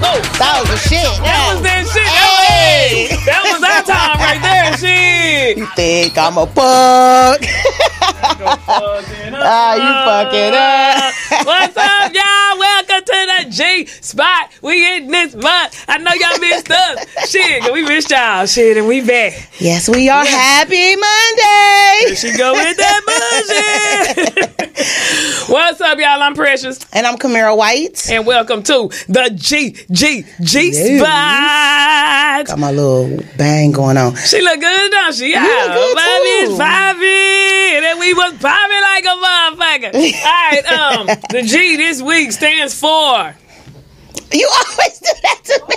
That was the shit. That was that shit. Hey. That was our time right there. Shit. You think I'm a fuck? You fucking up. What's up, y'all? Welcome to the G spot. We in this month. I know y'all missed us. Shit, we missed y'all. Shit, and we back. Yes, we are. Yeah. Happy Monday. There she go with that bullshit. What's up, y'all? I'm Precious. And I'm Kamira White. And welcome to the G spot. Got my little bang going on. She look good, don't she? Yeah. You look good too. Vibey. And then we was popping like a motherfucker. All right, the G this week stands for... You always do that to me.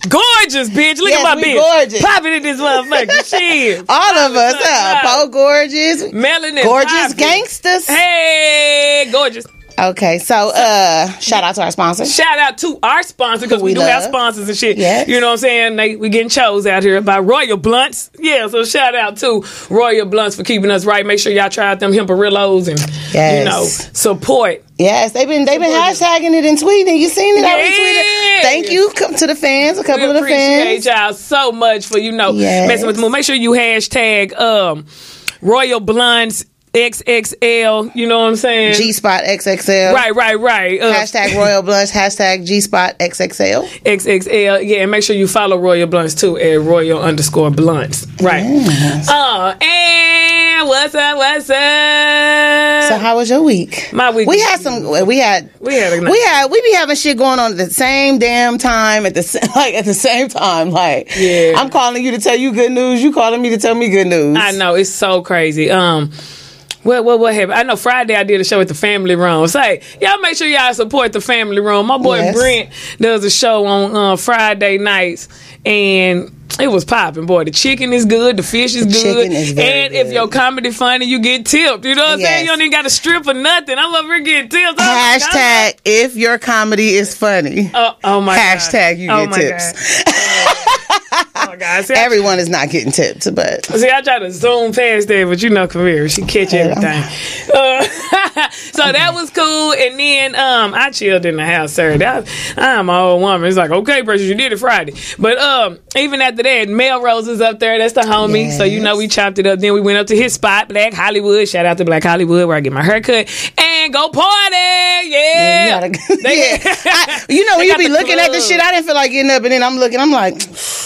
Gorgeous, bitch. Look Yes, at my we bitch. gorgeous. Popping in this motherfucker. Shit. All of us, Po gorgeous. Melanin. Gorgeous popping. gangsters. Hey, gorgeous. Okay, so shout out to our sponsor. Shout out to our sponsor, because we do have sponsors and shit. Yes. You know what I'm saying? We getting chose out here by Royal Blunts. Yeah, so shout out to Royal Blunts for keeping us right. Make sure y'all try out them Hemperillos and you know, support. Yes, they've been hashtagging it and tweeting. You seen it? I retweeted. Thank you to the fans, a couple of the fans. Appreciate y'all so much for messing with the moon. Make sure you hashtag Royal Blunts XXL, you know what I'm saying? G-Spot XXL. Right. Hashtag Royal Blunts, hashtag G-Spot XXL. XXL, yeah, and make sure you follow Royal Blunts too at Royal_Blunts. Right. Yes. And what's up? So how was your week? My week. We be having shit going on at the same damn time, at the same time. Like, yeah. I'm calling you to tell you good news, you calling me to tell me good news. I know, it's so crazy. What happened? I know Friday I did a show at the Family Room. Say, y'all make sure y'all support the Family Room. My boy Brent does a show on Friday nights, and it was popping, boy. The chicken is good, the fish is good, chicken is very and if your comedy funny, you get tipped. You know what I'm saying? You don't even got to strip or nothing. I'm over here getting tipped. Hashtag if your comedy is funny. Oh my Hashtag God. you get tips. Oh my God. See, everyone is not getting tipped, but see, I try to zoom past that, but you know, Kamira, she catch everything. So that was cool, and then I chilled in the house Saturday. I'm an old woman. It's like, okay, Precious, you did it Friday, but even after that, Melrose is up there. That's the homie. Yes. So you know, we chopped it up. Then we went up to his spot, Black Hollywood. Shout out to Black Hollywood, where I get my haircut and go party. Yeah, when you be looking at this shit, I didn't feel like getting up, and then I'm looking, I'm like,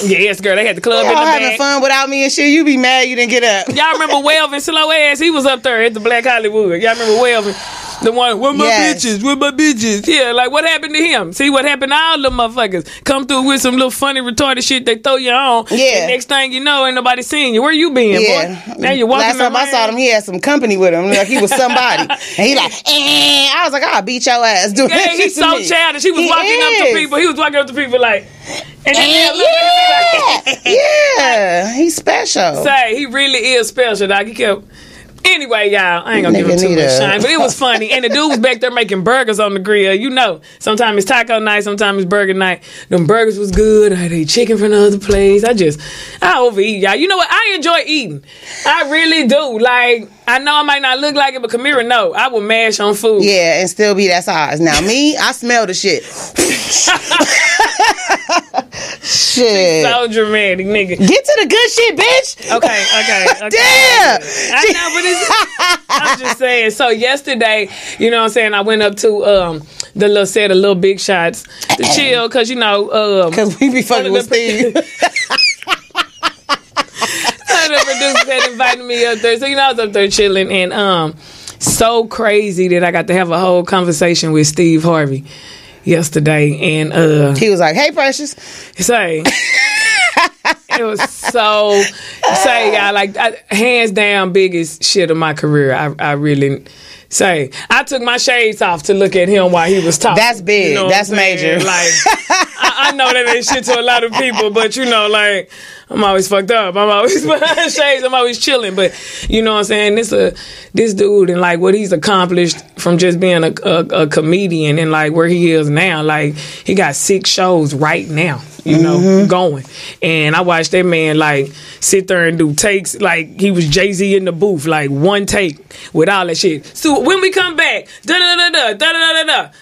yes, girl, they had the club in the y'all back. having fun without me and shit. You be mad you didn't get up. Y'all remember Welvin Slow Ass? He was up there at the Black Hollywood. Y'all remember Welvin? The one, where my bitches? Where my bitches? Yeah, like what happened to him? See what happened to all them motherfuckers? Come through with some little funny retarded shit they throw you on. Yeah. And next thing you know, ain't nobody seeing you. Where you been, boy? Now you're walking Last time I saw him, he had some company with him. Like he was somebody. And he like, I was like, I'll beat your ass doing that shit he's to so me. childish. He was walking up to people. He was walking up to people like, and then yeah, he's special. Say, he really is special, dog. He kept... Anyway, y'all, I ain't gonna give him too much shine, but it was funny. And the dude was back there making burgers on the grill. You know, sometimes it's taco night, sometimes it's burger night. Them burgers was good. I ate chicken from the other place. I overeat, y'all. You know what? I enjoy eating. I really do. Like, I know I might not look like it, but Kamira, no. I will mash on food. Yeah, and still be that size. Now, me, I smell the shit. Shit. So dramatic, nigga. Get to the good shit, bitch. Okay. Damn. I know, but I'm just saying. So yesterday, you know what I'm saying, I went up to the little set of Little Big Shots to chill, because, you know... Because we be fucking with Steve. The producers had invited me up there. So, you know, I was up there chilling, and so crazy that I got to have a whole conversation with Steve Harvey yesterday, and he was like, "Hey, Precious." Say, it was so say, y'all, like hands down biggest shit of my career. I really say I took my shades off to look at him while he was talking. That's big. You know that's major. Like I know that ain't shit to a lot of people, but you know, like I'm always fucked up. I'm always behind shades. I'm always chilling. But you know what I'm saying? This dude and like what he's accomplished from just being a comedian and like where he is now. Like he got 6 shows right now, you know, going. And I watched that man like sit there and do takes like he was Jay-Z in the booth, like one take with all that shit. So when we come back, da-da-da-da, da-da-da-da-da.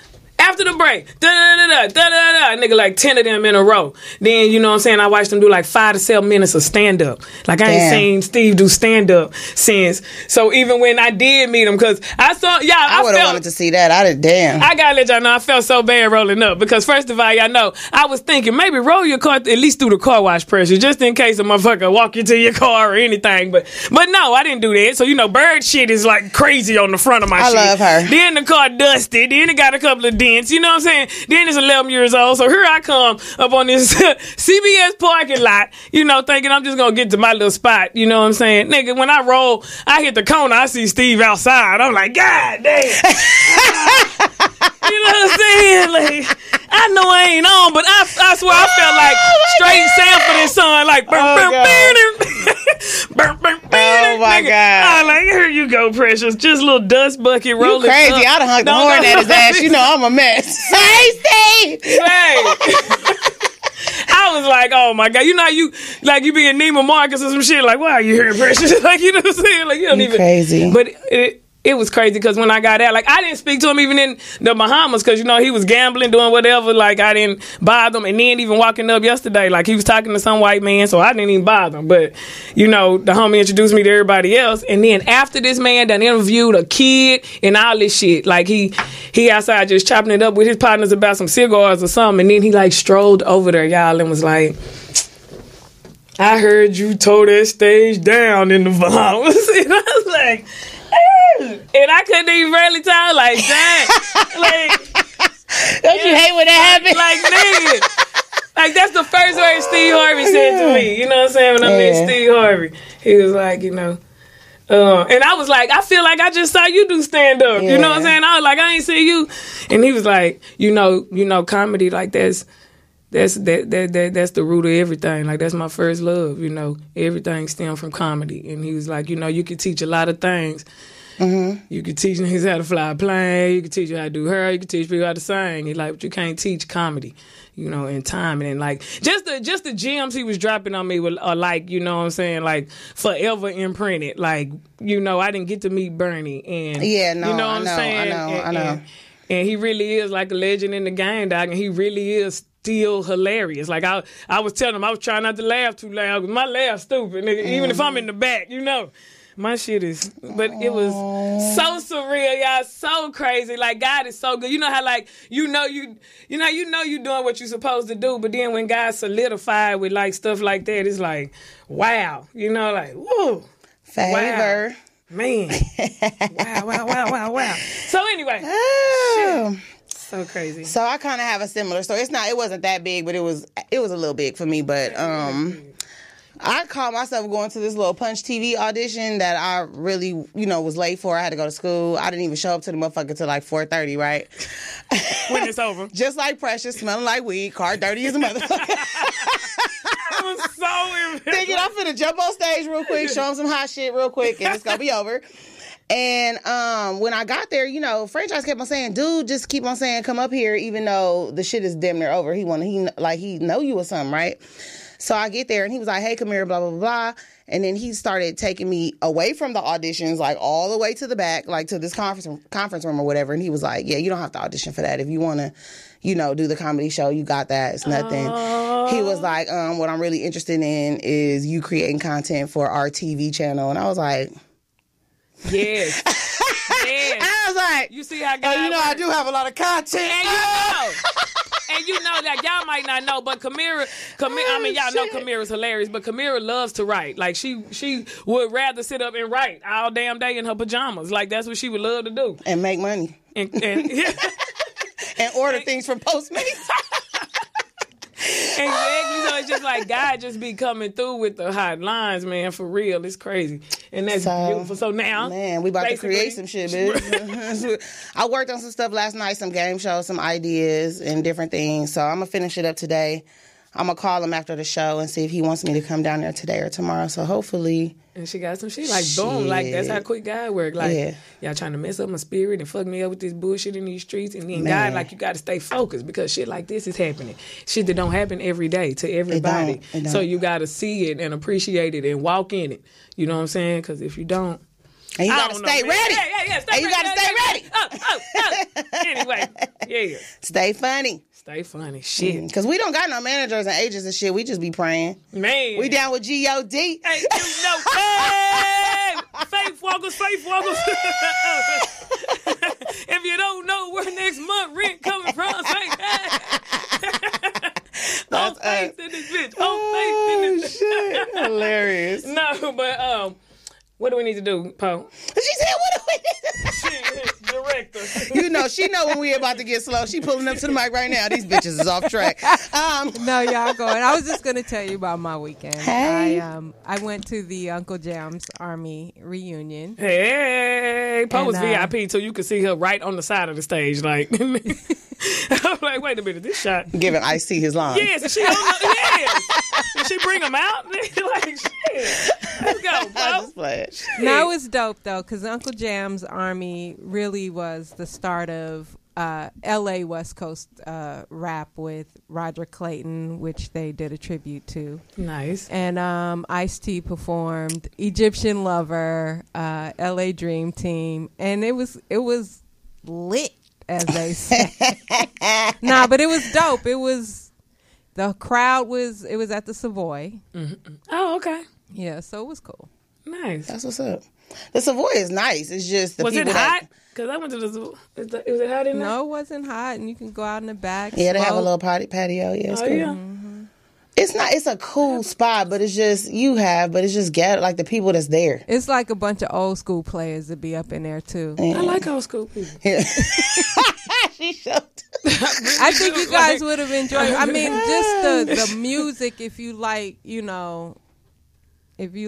after the break, nigga, like 10 of them in a row. Then, you know what I'm saying, I watched them do like 5 to 7 minutes of stand-up. Like, I ain't seen Steve do stand-up since. So even when I did meet him, because I saw, I would have wanted to see that. I gotta let y'all know, I felt so bad rolling up. Because first of all, y'all know, I was thinking, maybe roll your car at least through the car wash pressure, just in case a motherfucker walk you to your car or anything. But no, I didn't do that. So, you know, bird shit is like crazy on the front of my shit. I love her. Then the car dusted. Then it got a couple of dents. You know what I'm saying? Then it's 11 years old. So here I come up on this CBS parking lot, you know, thinking I'm just going to get to my little spot. You know what I'm saying? Nigga, when I roll, I hit the corner, I see Steve outside. I'm like, God damn. You know what I'm saying? Like, I know I ain't on, but I swear I felt like straight Sanford and Son, like, oh my God. I like, here you go, Precious. Just a little dust bucket rolling. You crazy. I'd have hung the horn at his ass. You know I'm a mess. Hey, Steve. I was like, oh my God. You know, you be in Neiman Marcus or some shit, like, why are you here, Precious? Like, you know what I'm saying? Like, you don't even. Crazy. But it was crazy because when I got out, like, I didn't speak to him even in the Bahamas because, you know, he was gambling, doing whatever. Like, I didn't bother him. And then even walking up yesterday, like, he was talking to some white man, so I didn't even bother him. But, you know, the homie introduced me to everybody else. And then after this man done interviewed a kid and all this shit, like, he outside just chopping it up with his partners about some cigars or something. And then he, like, strolled over there, y'all, and was like, I heard you tore that stage down in the Bahamas. And I was like, and I couldn't even barely tell, like, dang. Like, don't you hate when that happens? Like, nigga. Like, that's the first word Steve Harvey said to me. You know what I'm saying? When I met Steve Harvey. He was like, you know. And I was like, I feel like I just saw you do stand-up. You know what I'm saying? I was like, I ain't see you. And he was like, you know, comedy, like, that's the root of everything. Like, that's my first love, you know. Everything stems from comedy. And he was like, you know, you can teach a lot of things. Mm-hmm. You can teach niggas how to fly a plane. You can teach you how to do hair. You can teach people how to sing. He's like, but you can't teach comedy, you know, and timing. And like, just the gems he was dropping on me were like, you know what I'm saying, like, forever imprinted. Like, you know, I didn't get to meet Bernie. And, you know what I'm saying? I know. And he really is like a legend in the game, dog. And he really is still hilarious. Like, I was telling him, I was trying not to laugh too loud. My laugh stupid, nigga. Even if I'm in the back, you know. My shit is, but it was so surreal, y'all, so crazy. Like, God is so good. You know how, like, you know you doing what you're supposed to do, but then when God solidified with, like, stuff like that, it's like, wow. You know, like, whoa. Favor. Wow. Man. Wow. So anyway. Shit. So crazy. So I kind of have a similar story. It wasn't that big, but it was a little big for me, but I caught myself going to this little Punch TV audition that I really, you know, was late for. I had to go to school. I didn't even show up to the motherfucker till like 4:30, right? When it's over. Just like Precious, smelling like weed, car dirty as a motherfucker. I was so embarrassed. Thinking I'm finna jump on stage real quick, show him some hot shit real quick, and it's gonna be over. And when I got there, you know, franchise kept on saying, dude, just keep on saying, come up here, even though the shit is damn near over. He know you or something, right? So I get there, and he was like, hey, Kamira, blah, blah, blah, blah. And then he started taking me away from the auditions, like all the way to the back, like to this conference room or whatever. And he was like, yeah, you don't have to audition for that. If you want to, you know, do the comedy show, you got that. It's nothing. He was like, what I'm really interested in is you creating content for our TV channel. And I was like... Yes. Yes. I was like... You see how God you know, works. I do have a lot of content. And you know... And you know that y'all might not know, but Kamira, I mean, y'all know Kamira's hilarious, but Kamira loves to write. Like, she would rather sit up and write all damn day in her pajamas. Like, that's what she would love to do. And make money. And order things from Postmates. Exactly. So it's just like God just be coming through with the hot lines, man, for real. It's crazy. And that's beautiful. So now, man, we about to create some shit, bitch. I worked on some stuff last night, some game shows, some ideas and different things. So I'm going to finish it up today. I'm going to call him after the show and see if he wants me to come down there today or tomorrow. So hopefully... And she got some shit. Like, boom. Like, that's how quick God work. Like, y'all trying to mess up my spirit and fuck me up with this bullshit in these streets. And then God, like, you got to stay focused because shit like this is happening. Shit that don't happen every day to everybody. It don't. So you got to see it and appreciate it and walk in it. You know what I'm saying? Because if you don't... And you gotta stay ready. Yeah. And you gotta stay ready. Anyway, yeah. Stay funny. Stay funny. Shit. Because we don't got no managers and agents and shit. We just be praying. Man. We down with G.O.D. Hey, you know, hey! Faith walkers. If you don't know where next month rent coming from, say hey. Don't faith in this bitch. Don't faith in this bitch. Shit. Hilarious. No, but what do we need to do, Poe? She said, what do we need to do? She is director. You know, she know when we about to get slow. She pulling up to the mic right now. These bitches is off track. No, y'all going. I was just going to tell you about my weekend. Hey. I went to the Uncle Jam's Army reunion. Hey, Poe was VIP, so you could see her right on the side of the stage. Like, I'm like, wait a minute, this shot. Giving Ice-T his line. Yes, and she don't know. Yes. Did she bring him out? Like, shit. Let's go, Poe. No, it was dope, though, because Uncle Jam's Army really was the start of L.A. West Coast rap with Roger Clayton, which they did a tribute to. Nice. And Ice-T performed Egyptian Lover, L.A. Dream Team, and it was lit, as they say. Nah, but it was dope. The crowd was at the Savoy. Mm-hmm. Oh, okay. Yeah, so it was cool. Nice. That's what's up. The Savoy is nice. It's just the was people it hot? Because I went to the Savoy. Was it hot in there? No, it wasn't hot, and you can go out in the back. Yeah, they have a smoke. little patio. Yeah, it's cool. Yeah. Mm-hmm. It's not. It's a cool spot, but it's just but it's just like the people that's there. It's like a bunch of old school players that be up in there too. Yeah. I like old school people. Yeah. She showed. I think you guys would have enjoyed. I mean, just the music. If you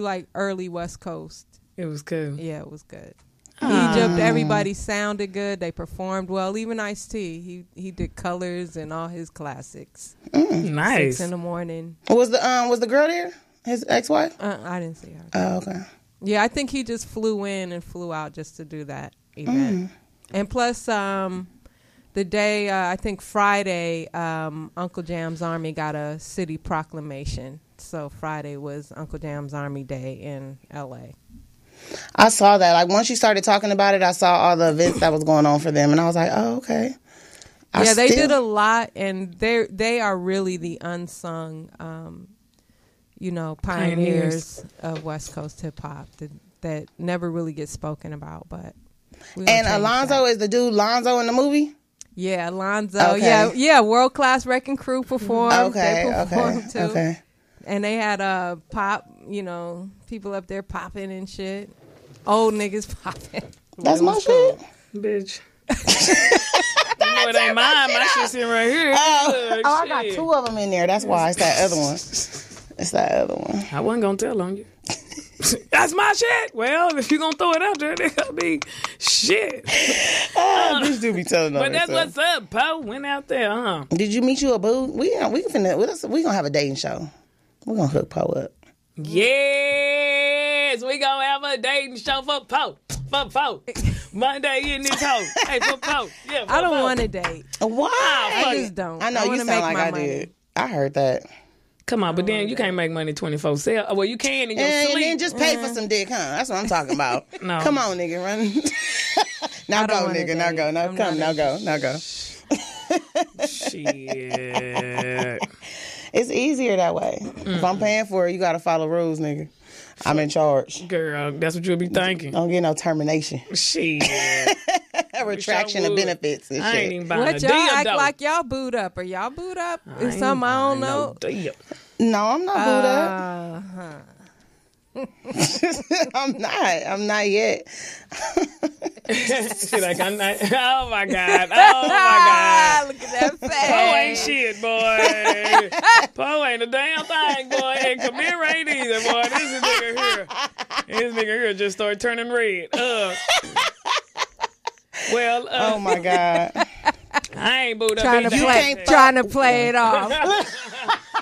like, early West Coast, It was cool. yeah, it was good. Egypt, everybody sounded good. They performed well. Even Ice-T, he did Colors and all his classics. Nice. 6 a.m. Was the girl there? His ex-wife? I didn't see her. Oh, okay. Yeah, I think he just flew in and flew out just to do that event. And plus, the day, I think Friday, Uncle Jam's Army got a city proclamation. So Friday was Uncle Jam's Army Day in L.A. I saw that. Like, once you started talking about it, I saw all the events that was going on for them, and I was like, oh, okay. They did a lot, and they are really the unsung, pioneers of West Coast hip hop that never really gets spoken about. But and Alonzo is the dude Lonzo in the movie. Yeah, Alonzo. Okay. Yeah. World Class Wrecking Crew performed. Okay, they performed too. Okay. And they had pop, people up there popping and shit. Old niggas popping. That's my shit. Bitch. You know it ain't mine. My shit's in right here. I got 2 of them in there. That's why. It's that other one. It's that other one. I wasn't going to tell on you. That's my shit. Well, if you're going to throw it out there, they got to be shit. Bitch do be telling them. But that's what's up, Poe. Went out there, huh? Did you meet you a boo? We gonna have a dating show. We're gonna hook Poe up. Yes, we gonna have a dating show for Poe. Monday in this house. Hey, for Poe. Yeah, I don't want to date. Why? I just don't. I know you sound like I did. I heard that. Come on, but then you can't make money 24/7. Well, you can in your sleep. And then just pay for some dick, huh? That's what I'm talking about. No. Come on, nigga, run. Now go, nigga. Now go. Now come. Now go. Now go. Shit. It's easier that way. If I'm paying for it, you got to follow rules, nigga. I'm in charge. Girl, that's what you'll be thinking. Don't get no termination. Shit. A retraction of benefits and I shit. ain't even buying What a y'all deal, act though. like y'all booed up? Are y'all booed up? It's something I don't know. No deal. No, I'm not booed up. I'm not yet. She like, I'm not. Oh my God. Oh my God. Look at that face. Poe ain't shit, boy. Poe ain't a damn thing, boy. And Kamira ain't either, boy. This nigga here just started turning red. Well, Oh my God. I ain't booed up Trying to play it off.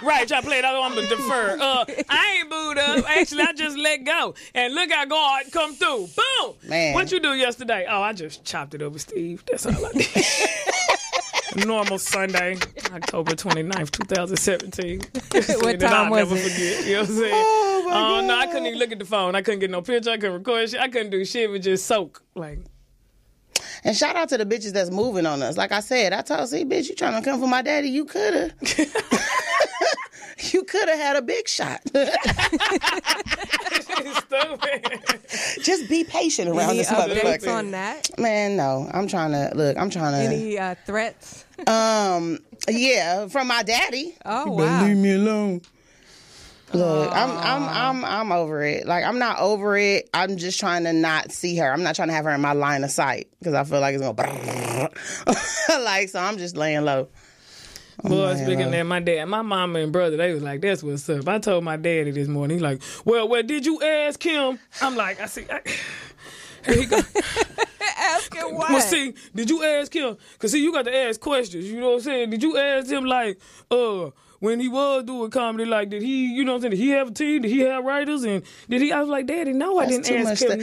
Right, try to play it out. I'm going to defer. I ain't booed up. Actually, I just let go. And look how God come through. Boom. Man. What you do yesterday? Oh, I just chopped it up with Steve. That's all I did. Normal Sunday, October 29th, 2017. What time was I'll never it? forget. You know what I'm saying? Oh my God. No, I couldn't even look at the phone. I couldn't get no picture. I couldn't record shit. I couldn't do shit but just soak. Like. And shout out to the bitches that's moving on us. Like I said, I told, see, bitch, you trying to come for my daddy? You coulda. You coulda had a big shot. Stupid. Just be patient around Any this updates motherfucker. on that? Man, no. I'm trying to. Any threats? Yeah, from my daddy. Oh, But wow. leave me alone. Look, I'm over it. Like, I'm not over it. I'm just trying to not see her. I'm not trying to have her in my line of sight because I feel like it's gonna like. So I'm just laying low. Boy, speaking of that, my dad, my mama and brother, they was like, that's what's up. I told my daddy this morning, he's like, well, did you ask him? I'm like, here he go. Ask him what? Well, see, did you ask him? Because, see, you got to ask questions, you know what I'm saying? Did you ask him, like, when he was doing comedy, like, did he, you know what I'm saying, did he have a team? Did he have writers? And did he, I was like, Daddy, no, I That's didn't too ask much him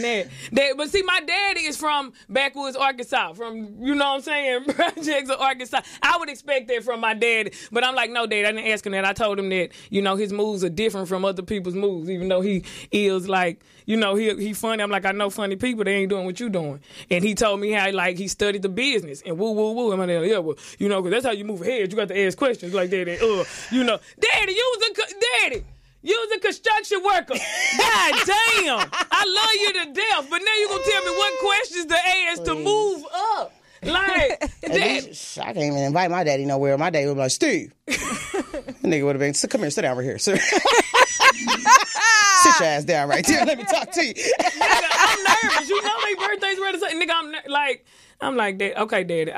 that. But see, my daddy is from backwoods Arkansas, from, you know what I'm saying, projects of Arkansas. I would expect that from my daddy. But I'm like, no, Dad, I didn't ask him that. I told him that, you know, his moves are different from other people's moves, even though he is like, you know, he funny. I'm like, I know funny people, they ain't doing what you doing. And he told me how, like, he studied the business and woo, woo, woo. I'm like, yeah, well, you know, because that's how you move ahead. You got to ask questions like that. And, you know, Daddy, you was a construction worker. God damn. I love you to death. But now you going to tell me what questions to ask to move up. Like, I can't even invite my daddy nowhere. My daddy would be like, Steve. The nigga would have been, come here, sit down right here, sir. Sit your ass down right there. Let me talk to you. Nigga, I'm nervous. You know their birthdays were the same. Nigga, I'm like, Dad, okay, Daddy.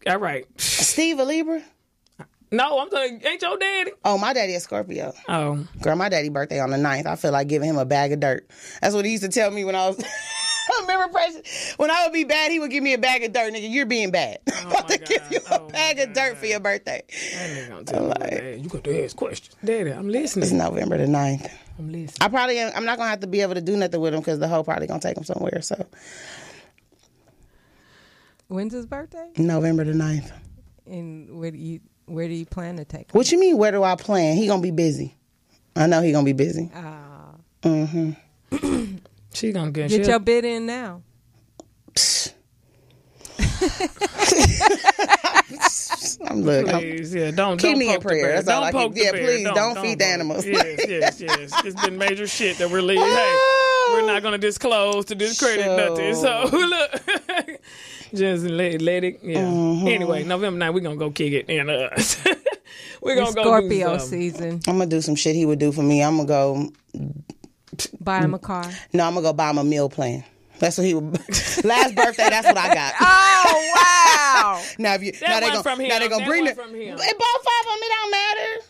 All right. Steve a Libra? No, I'm saying, ain't your daddy? Oh, my daddy is Scorpio. Oh. Girl, my daddy birthday on the 9th. I feel like giving him a bag of dirt. That's what he used to tell me when I was... I remember when I would be bad, he would give me a bag of dirt. Nigga, you're being bad. I'm about to give you a bag of dirt for your birthday. That nigga gonna tell me, Dad, you got to ask questions. Daddy, I'm listening. It's November the 9th. I'm listening. I'm not going to have to be able to do nothing with him because the hoe probably going to take him somewhere. So When's his birthday? November the 9th. And where do you plan to take him? What you mean, where do I plan? He going to be busy. I know he going to be busy. Mm-hmm. She gonna get your bid in now. Please, don't keep me in poke prayer. That's all I can. Yeah, please don't feed the animals. Yes. It's been major shit that we're leaving. Hey, we're not gonna disclose to discredit nothing. So look, just let it. Yeah. Mm-hmm. Anyway, November 9th, we're gonna go kick it, and we're gonna go Scorpio do season. I'm gonna do some shit he would do for me. I'm gonna go buy him a car. No, I'm gonna go buy him a meal plan. That's what he would. Last birthday, that's what I got. Oh wow! Now they gonna bring it. From him. They bought 5 of them. It don't matter.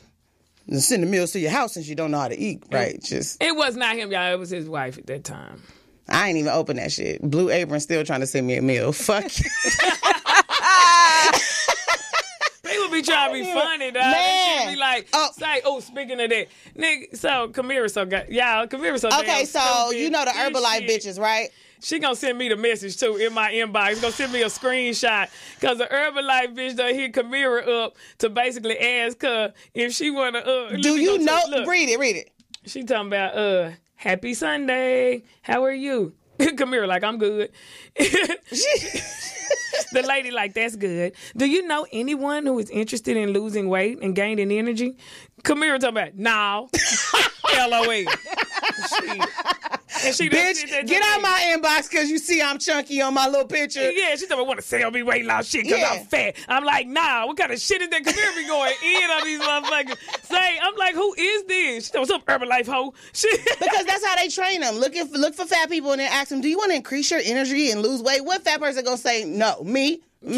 Just send the meals to your house since you don't know how to eat, right? It was not him, y'all. It was his wife at that time. I ain't even open that shit. Blue Apron still trying to send me a meal. Fuck you. People be trying to be funny, dog. They should be like, speaking of that, nigga, so Kamira okay, so you know the Herbalife bitches, right? She gonna send me the message too in my inbox. Gonna send me a screenshot because the Herbalife bitch done hit Kamira up to basically ask her if she wanna. Do you know? Read it. She talking about happy Sunday. How are you? Kamira like, I'm good. The lady like, that's good. Do you know anyone who is interested in losing weight and gaining energy? Kamira talking about, no. LOL. And she bitch, get out my inbox because you see I'm chunky on my little picture. Yeah, she told me want to sell me weight loss shit because I'm fat. I'm like, nah, what kind of shit is that? Kamira be going in on these motherfuckers. I'm like, who is this? She told me, what's up, Herbalife hoe? Because that's how they train them. Look for fat people and then ask them, do you want to increase your energy and lose weight? What fat person gonna say, no, me? No,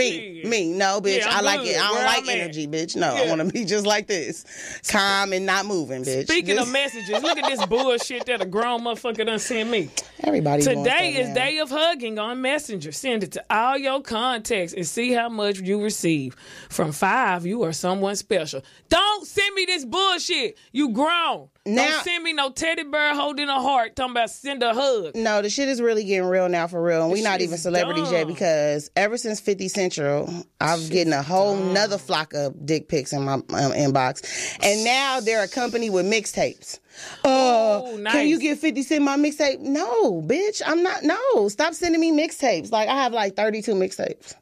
bitch. Yeah, I like it. I don't like energy, bitch. No, I want to be just like this. Calm and not moving, bitch. Speaking of messages, look at this bullshit that a grown motherfucker done sent me. Everybody. Today is Day of Hugging on Messenger. Send it to all your contacts and see how much you receive. From 5, you are someone special. Don't send me this bullshit. You grown. Don't send me no teddy bear holding a heart talking about send a hug. No, the shit is really getting real now for real. And we not even celebrities yet because ever since 50 Central. I was getting a whole nother flock of dick pics in my inbox. And now they're accompanied with mixtapes. Nice. Can you get 50 Cent my mixtape? No, bitch. I'm not. No, stop sending me mixtapes. Like, I have like 32 mixtapes.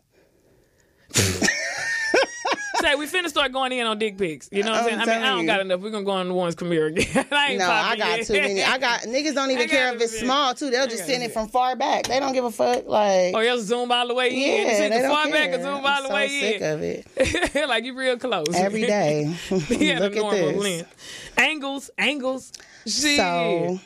Say, we finna start going in on dick pics. You know what I'm saying? I mean, I don't got enough. We're gonna go on the ones Kamira again. I got yet. too many. Niggas don't even care if it's small too. They'll just send it from far back. They don't give a fuck. Like, you'll zoom all the way in. Yeah, They don't far care. back and zoom all the way sick in. of it. Like, you real close. Every day. Yeah, Look the at normal this. length. Angles. Shit. So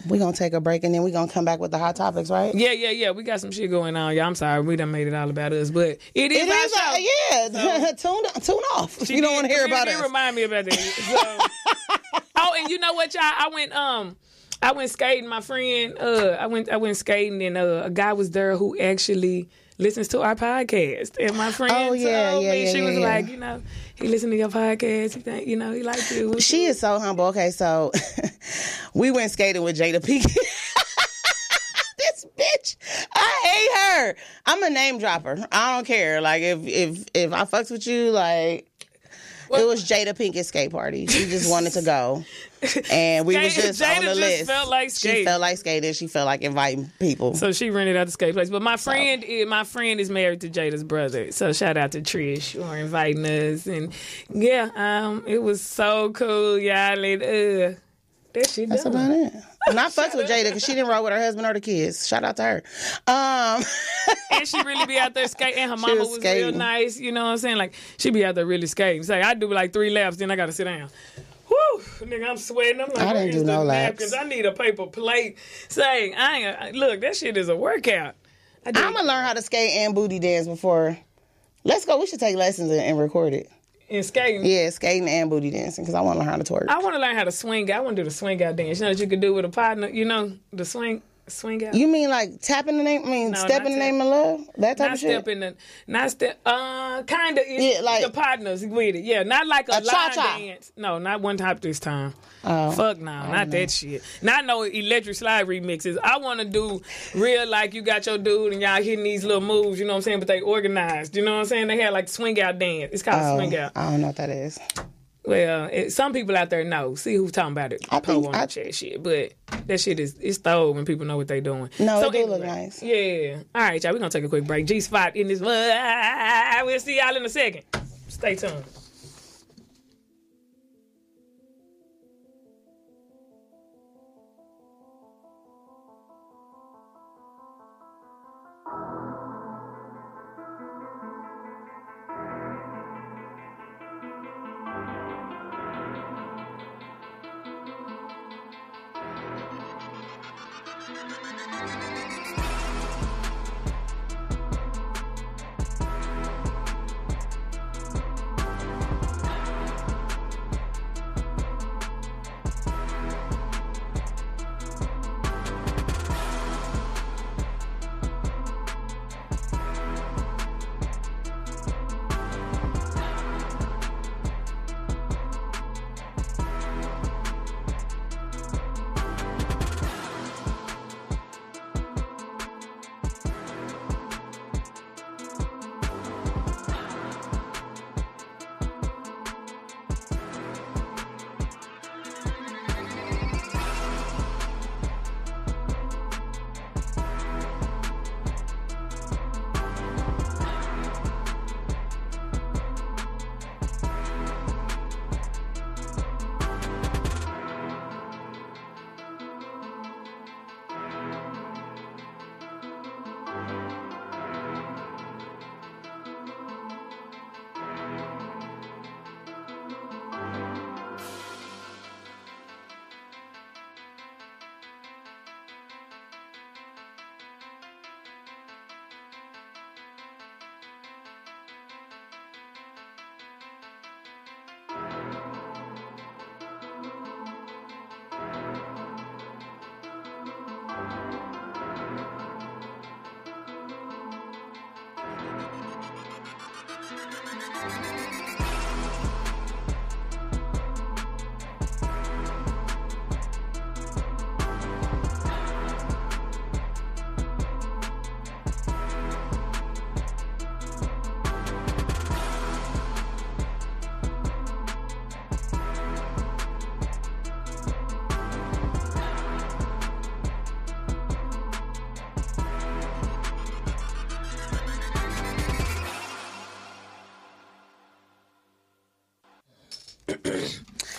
we're going to take a break and then we're going to come back with the hot topics, right? Yeah. We got some shit going on. Yeah, I'm sorry. We done made it all about us. But it is our show. Tune off. You don't want to hear about it. Remind me about that. So. And you know what, y'all? I went skating. My friend, I went skating, and a guy was there who actually listens to our podcast. And my friend told me, she was like, you know, he listened to your podcast. He think, you know, he liked you. She is so humble. Okay, so we went skating with Jada Pinkett. This bitch, I hate her. I'm a name dropper. I don't care. Like, if I fucks with you, like, it was Jada Pinkett's skate party. She just wanted to go. And we was just Jada on the just list. Felt like skating. She felt like skating. She felt like inviting people. So she rented out the skate place. But my friend is married to Jada's brother. So shout out to Trish for inviting us. And yeah, it was so cool, y'all. That shit That's about it. And I fucked with Jada because she didn't roll with her husband or the kids. Shout out to her. And she really be out there skating. And her mama was real nice. You know what I'm saying? Like, she be out there really skating. Say, I do like 3 laps, then I got to sit down. Whew, nigga, I'm sweating. I'm like, I didn't do no napkins? laps. I need a paper plate. Saying, look, that shit is a workout. I'm going to learn how to skate and booty dance before. Let's go. We should take lessons and record it. In skating? Yeah, skating and booty dancing because I want to learn how to twerk. I want to learn how to swing. I want to do the swing out dance. You know what you could do with a partner? You know, the swing out. You mean like tapping the name? I mean, step in the name of love? That type of shit? Kind of. Yeah, like the partners with it. Yeah, not like a line cha-cha. dance. No, not one type this time. Oh. Fuck no, not that shit. Not no electric slide remixes. I want to do real like you got your dude and y'all hitting these little moves, you know what I'm saying? But they organized, you know what I'm saying? They had like swing out dance. It's called swing out. I don't know what that is. Well, some people out there know. See who's talking about it. Chat shit. But that shit it's throw when people know what they doing. No, it do look nice. Yeah. All right, y'all. We're going to take a quick break. G-Spot in this. We'll see y'all in a second. Stay tuned.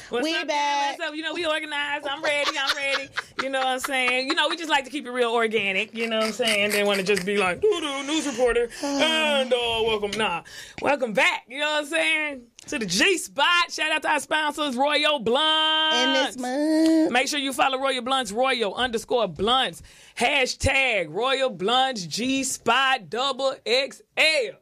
What's We up, back. What's up? You know, we organized. I'm ready. You know what I'm saying? You know, we just like to keep it real organic. You know what I'm saying? Didn't want to just be like, news reporter. And welcome. Nah. Welcome back. You know what I'm saying? To the G Spot. Shout out to our sponsors, Royal Blunts. In this month. Make sure you follow Royal Blunts, Royal_Blunts. Hashtag Royal Blunts G Spot XXL.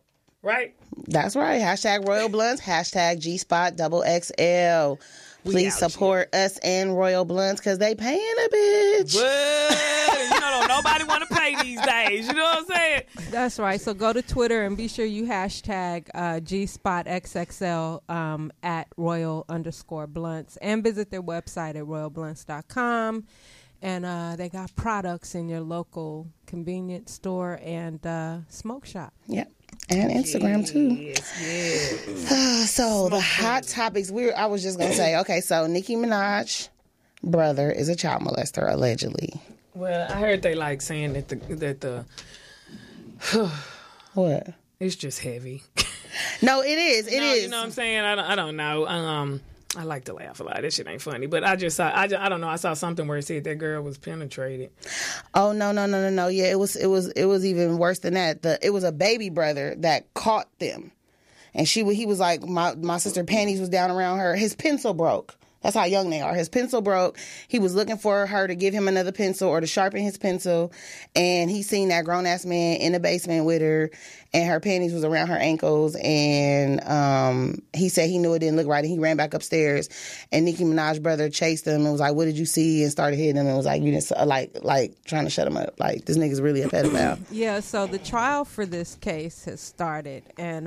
Right? That's right. Hashtag Royal Blunts. Hashtag G Spot XXL. Please support us and Royal Blunts because they paying a bitch. Well, you know, don't nobody want to pay these days. You know what I'm saying? That's right. So go to Twitter and be sure you hashtag GSpotXXL at Royal_Blunts and visit their website at royalblunts.com. And they got products in your local convenience store and smoke shop. Yep. And Instagram too. Yes. So the hot topics. I was just gonna say. Okay, so Nicki Minaj brother is a child molester allegedly. Well, I heard they like saying that the What? it's just heavy. No, it is. It is. You know what I'm saying? I don't know. I like to laugh a lot. That shit ain't funny. But I don't know. I saw something where it said that girl was penetrated. Oh no. Yeah, it was even worse than that. It was a baby brother that caught them, and he was like, my sister panties was down around her. His pencil broke. That's how young they are. His pencil broke. He was looking for her to give him another pencil or to sharpen his pencil. And he seen that grown ass man in the basement with her and her panties was around her ankles. And, he said he knew it didn't look right. And he ran back upstairs and Nicki Minaj's brother chased him and was like, what did you see? And started hitting him and was like, you didn't, like trying to shut him up. Like, this nigga's really a pedophile. Yeah. So the trial for this case has started. And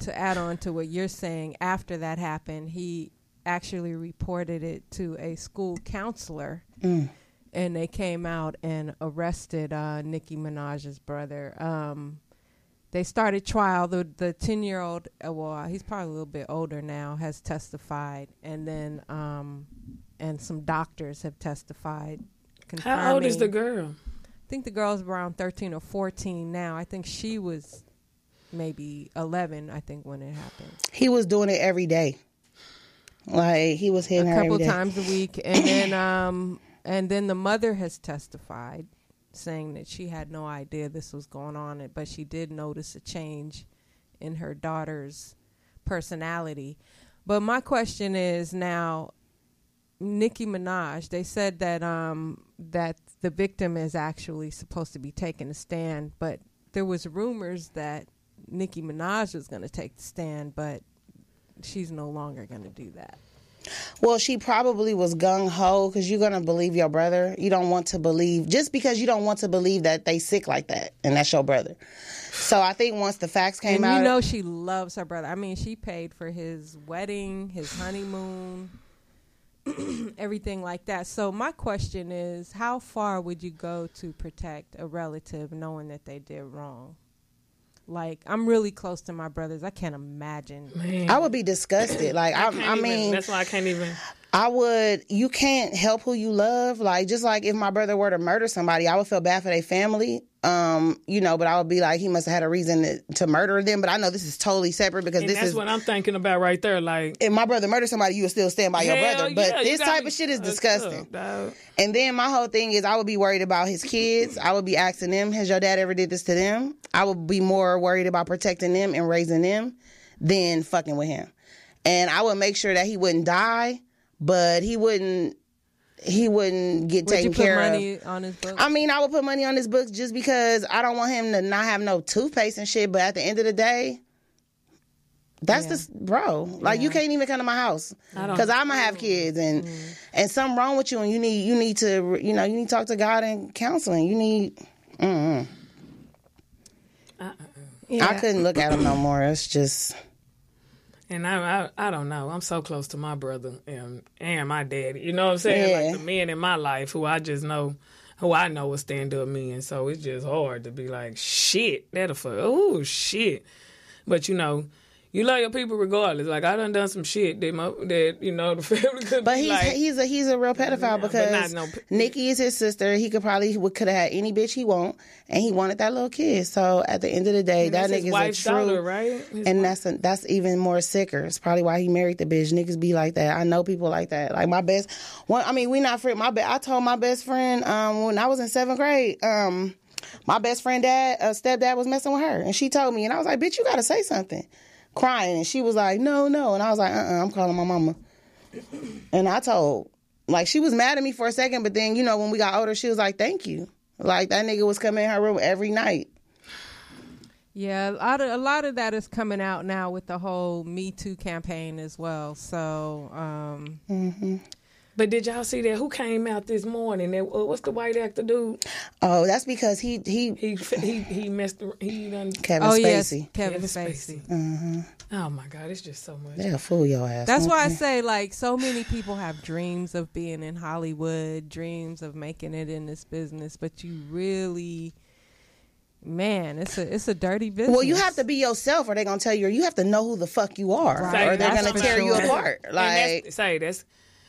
to add on to what you're saying, after that happened, he actually reported it to a school counselor, and they came out and arrested Nicki Minaj's brother. They started trial. The 10-year-old, well, he's probably a little bit older now, has testified, and then and some doctors have testified. How old is the girl? I think the girl's around 13 or 14 now. I think she was maybe 11, I think, when it happened. He was doing it every day. Like, he was hitting her every day. A couple times a week. And then the mother has testified, saying that she had no idea this was going on, but she did notice a change in her daughter's personality. But my question is now, Nicki Minaj, they said that that the victim is actually supposed to be taking a stand, but there was rumors that Nicki Minaj was going to take the stand, but she's no longer going to do that. Well, she probably was gung-ho because you're going to believe your brother. You don't want to believe, just because you don't want to believe that they sick like that, and that's your brother. So I think once the facts came out... you know she loves her brother. I mean, she paid for his wedding, his honeymoon, everything like that. So my question is, how far would you go to protect a relative knowing that they did wrong? Like, I'm really close to my brothers. I can't imagine. Man. I would be disgusted. Like, I mean, that's why I can't even. I would. You can't help who you love. Like, just like if my brother were to murder somebody, I would feel bad for their family. But I would be like, he must have had a reason to murder them. But I know this is totally separate because that's what I'm thinking about right there. Like, if my brother murdered somebody, you would still stand by your brother. But this type of shit is disgusting. And then my whole thing is, I would be worried about his kids. I would be asking them, has your dad ever did this to them? I would be more worried about protecting them and raising them than fucking with him. And I would make sure that he wouldn't die, but he wouldn't get taken care of. Would you put money on his books? I mean, I would put money on his books just because I don't want him to not have no toothpaste and shit. But at the end of the day, that's bro. Like, you can't even come to my house because I'm gonna have kids and something wrong with you, and you need to talk to God and counseling. You need. I couldn't look at him no more. It's just. And I don't know. I'm so close to my brother and my daddy. You know what I'm saying? Yeah. Like the men in my life who I know will stand up me. And so it's just hard to be like, shit, that'll fuck. Oh, shit. But, You love your people regardless. Like I done some shit that you know the family could. But be he's a real pedophile because Nicki is his sister. He could have had any bitch he want, and he wanted that little kid. So at the end of the day, that nigga's a true daughter, right? And that's even more sicker. It's probably why he married the bitch. Niggas be like that. I know people like that. Like my best one. I mean, we not friends. I told my best friend when I was in 7th grade. My best friend stepdad was messing with her, and she told me, and I was like, bitch, you gotta say something. Crying, and she was like, no, and I was like, I'm calling my mama. And I told, like, she was mad at me for a second, but then, you know, when we got older, she was like, thank you. Like, that nigga was coming in her room every night. Yeah, a lot of that is coming out now with the whole Me Too campaign as well. So, But did y'all see that? Who came out this morning? That what's the white actor dude? Oh, that's because he messed. He done. Kevin Spacey. Yes, Kevin Spacey. Mm-hmm. Oh my God, it's just so much. They'll fool your ass. That's why I say, like, so many people have dreams of being in Hollywood, dreams of making it in this business, but you really, man, it's a dirty business. Well, you have to be yourself, or they're gonna tell you. Or you have to know who the fuck you are, right. Or they're gonna tear you apart. Like,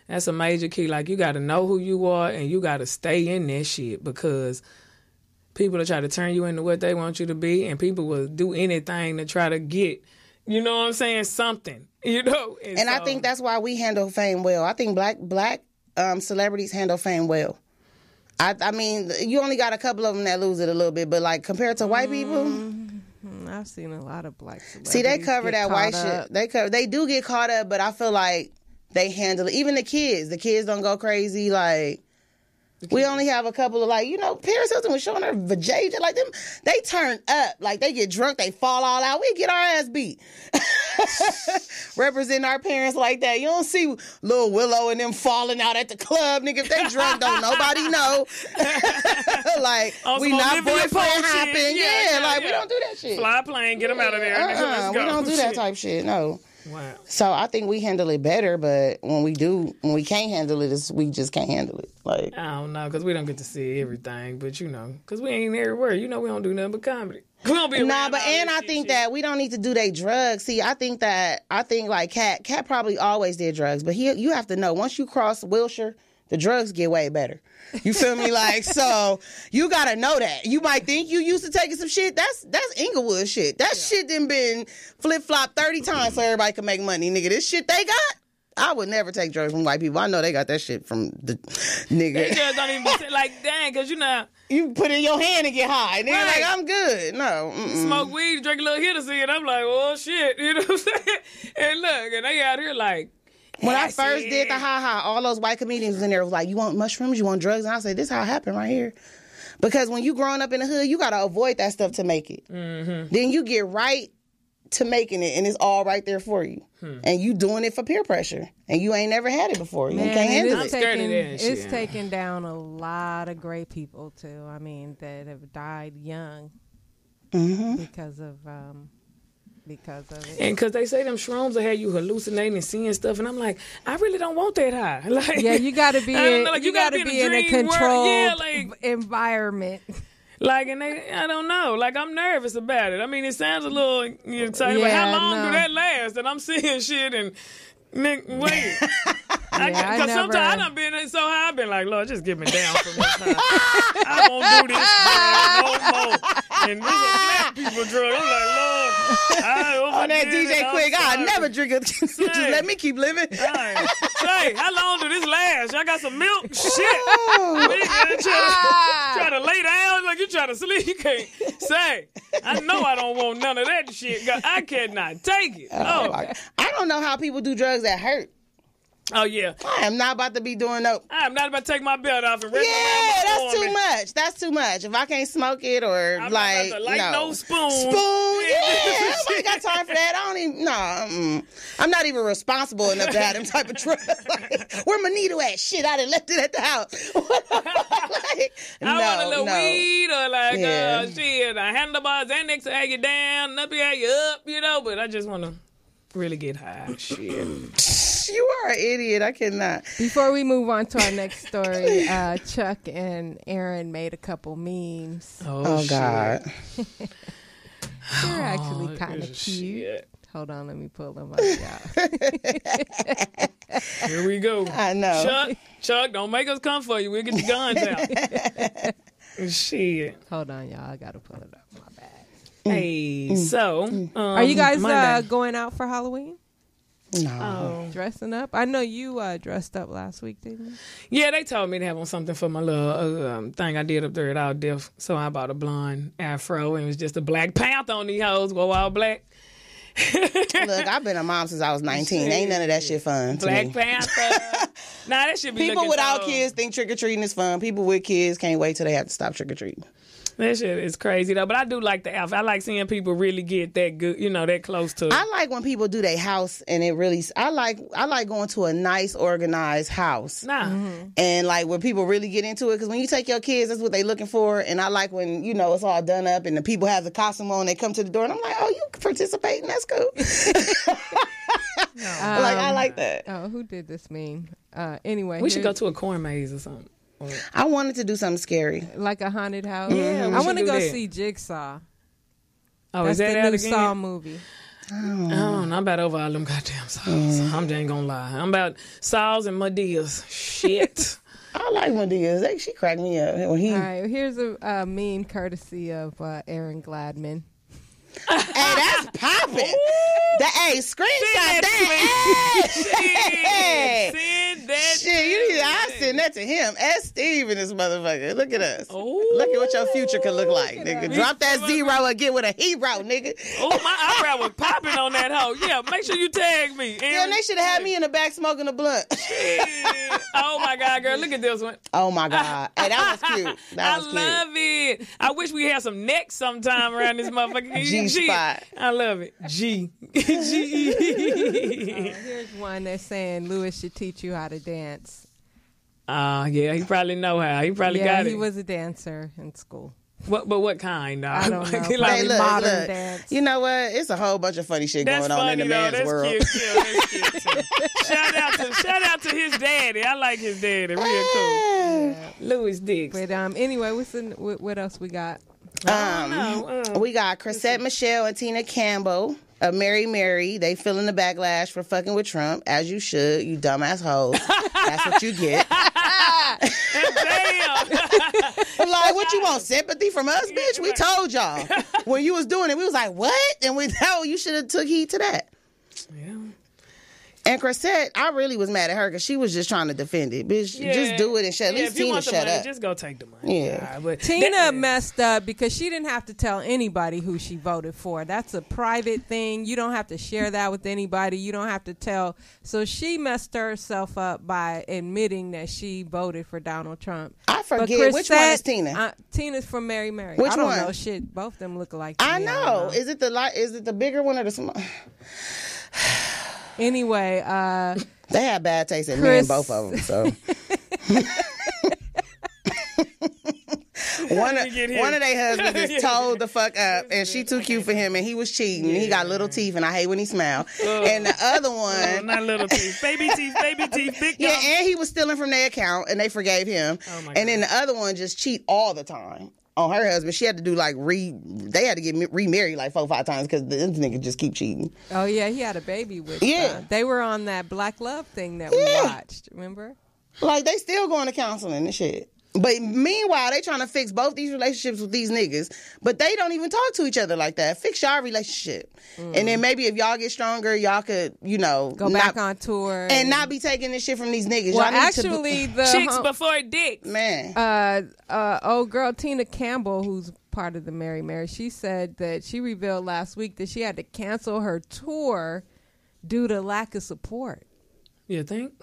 that's a major key. Like, you got to know who you are, and you got to stay in that shit, because people will try to turn you into what they want you to be, and people will do anything to try to get, you know what I'm saying, something, you know. And so, I think that's why we handle fame well. I think black celebrities handle fame well. I mean, you only got a couple of them that lose it a little bit, but like compared to white people, I've seen a lot of black celebrities. See, they cover that white shit. They do get caught up, but I feel like they handle it. Even the kids don't go crazy. Like, we only have a couple of, like, you know, Paris Hilton was showing her vajayjay. Like, them, they turn up. Like, they get drunk, they fall all out. We get our ass beat. Represent our parents like that. You don't see Lil Willow and them falling out at the club, nigga. If they drunk, don't nobody know. Like, we not boyfriend hopping. Yeah, we don't do that shit. Fly plane, get them out of there. We don't do that type shit, no. Wow. So I think we handle it better, but when we can't handle it, we just can't handle it. Like, I don't know, because we don't get to see everything, but you know, because we ain't everywhere. You know, we don't do nothing but comedy. We don't be I think that we don't need to do they drugs. See, I think like Cat probably always did drugs, but you have to know, once you cross Wilshire, the drugs get way better. You feel me? Like, so you gotta know that. You might think you used to taking some shit. That's Inglewood shit. That shit done been flip-flopped 30 times so everybody can make money, nigga. This shit they got, I would never take drugs from white people. I know they got that shit from the nigga. They just don't even be like, dang, because you know. You put it in your hand and get high. And they're like, I'm good. No. Smoke weed, drink a little Hennessy, and I'm like, oh, shit. You know what I'm saying? And look, and they out here like. When I first did the ha-ha, all those white comedians was in there was like, you want mushrooms? You want drugs? And I said, this how it happened right here. Because when you growing up in the hood, you got to avoid that stuff to make it. Mm-hmm. Then you get right to making it, and it's all right there for you. And you doing it for peer pressure. And you ain't never had it before. You can't handle it. It's taken down a lot of great people, too. I mean, that have died young because of it. And because they say them shrooms will have you hallucinating and seeing stuff, and I'm like, I really don't want that high. Like, yeah, you got to be in a controlled environment. Like, and I don't know. Like, I'm nervous about it. I mean, it sounds a little exciting, but how long do that last? And I'm seeing shit and wait. Because sometimes I done been so high, I've been like, Lord, just get me down from this time. I won't do this no more. And this is a black people drug. I'm like, Lord, on that DJ Quick, I'll never drink it. Just let me keep living. Say, how long do this last? Y'all got some milk? Shit. Try to lay down like you try to sleep. You can't say. I know I don't want none of that shit. I cannot take it. I don't know how people do drugs that hurt. Oh, yeah. I am not about to be doing no. I am not about to take my belt off and that's too much. That's too much. If I can't smoke it or I'm like, not about to no spoon. Spoon, yeah. Nobody got time for that. I don't even, I'm not even responsible enough to have them type of drugs. Like, where my needle at? Shit, I done left it at the house. I want a little weed or like, shit, a handlebar, Xanax to have you down, nothing have you up, you know, but I just want to really get high. Shit. You are an idiot. I cannot. Before we move on to our next story, Chuck and Aaron made a couple memes. Oh God. They're actually kind of cute. Hold on, let me pull them up, y'all. Here we go. I know. Chuck, don't make us come for you. We'll get the guns out. Shit. Hold on, y'all. I got to pull it up. My bad. Hey, so. Are you guys Monday. going out for Halloween? No. Dressing up? I know you dressed up last week, didn't you? Yeah, they told me to have on something for my little thing I did up there at All Diff. So I bought a blonde afro, and it was just a Black Panther on these hoes. Go all black. Look, I've been a mom since I was 19. Ain't none of that shit fun to Black me. Panther. Nah, that should be People looking without so- kids think trick-or-treating is fun. People with kids can't wait till they have to stop trick-or-treating. That shit is crazy though, but I do like the outfit. I like seeing people really get that good, that close to. I like when people do their house and it really. I like going to a nice, organized house. Nah. And like when people really get into it, because when you take your kids, that's what they looking for. And I like when it's all done up and the people have the costume on. They come to the door and I'm like, oh, you participating? That's cool. I like that. Oh, who did this meme? Anyway, We should go to a corn maze or something. I wanted to do something scary. like a haunted house. Yeah, we I should want to do go that. see Jigsaw. Oh, That's is that the out new again? Saw movie. Oh, I'm about over all them goddamn saws. I'm just ain't gonna lie. I'm about saws and Medeas. Shit. I like Medeas. She cracked me up when he. All right, here's a meme courtesy of Aaron Gladman. Hey, that's popping. Screenshot that. Hey. Send that. Shit, I send that to him. S. Steve and this motherfucker. Look at us. Oh. Look at what your future could look like, nigga. Drop that zero and get with a hero, nigga. Oh, my eyebrow was popping on that hoe. Yeah, make sure you tag me. Damn, they should have had me in the back smoking a blunt. Oh my God, girl, look at this one. Oh my God. Hey, that was cute. That was I cute. love it. I wish we had some necks sometime around this motherfucker. G-spot. I love it. G. Here's one that's saying Lewis should teach you how to dance. Yeah, he probably know how. He probably got it. He was a dancer in school. But what kind? I don't know. Like, Probably look, modern look. dance. You know what? It's a whole bunch of funny shit that's going on in funny the though. man's That's world. cute too. That's cute too. Shout out to his daddy. I like his daddy. Real cool. Louis Dix. But anyway, what else we got? We got Chrisette Michelle and Tina Campbell of Mary. They feeling the backlash for fucking with Trump, as you should, you dumbass hoes. That's what you get. Damn. Like, what you want, sympathy from us, bitch? We told y'all. When you was doing it, we was like, what? And we told you should have took heed to that. Yeah. And Chrisette, I really was mad at her because she was just trying to defend it. Bitch, just do it and shut. At least if you Tina want the shut money, up. just go take the money. Yeah. But Tina messed up because she didn't have to tell anybody who she voted for. That's a private thing. You don't have to share that with anybody. You don't have to tell. So she messed herself up by admitting that she voted for Donald Trump. I forget. Which one is Tina? Tina's from Mary. Which I don't one? know shit. Both of them look alike. I know. Is it the bigger one or the small? Anyway, they had bad taste in men, both of them. So one of their husbands is told the fuck up, and she too cute for him, and he was cheating. He got little teeth, and I hate when he smile. And the other one, not little teeth, baby teeth, big. Yeah, and he was stealing from their account, and they forgave him. Oh my and then the other one just cheat all the time on her husband. She had to do they had to get remarried like 4 or 5 times because this nigga just keep cheating. Oh yeah, he had a baby with. Yeah, they were on that Black Love thing that we watched. Remember? Like they still going to counseling and shit. But meanwhile, they trying to fix both these relationships with these niggas, but they don't even talk to each other like that. Fix y'all relationship, and then maybe if y'all get stronger, y'all could go back on tour and not be taking this shit from these niggas. Well, y'all need actually, to the chicks before dicks. Man, old girl Tina Campbell, who's part of the Mary, she said that she revealed last week that she had to cancel her tour due to lack of support. You think?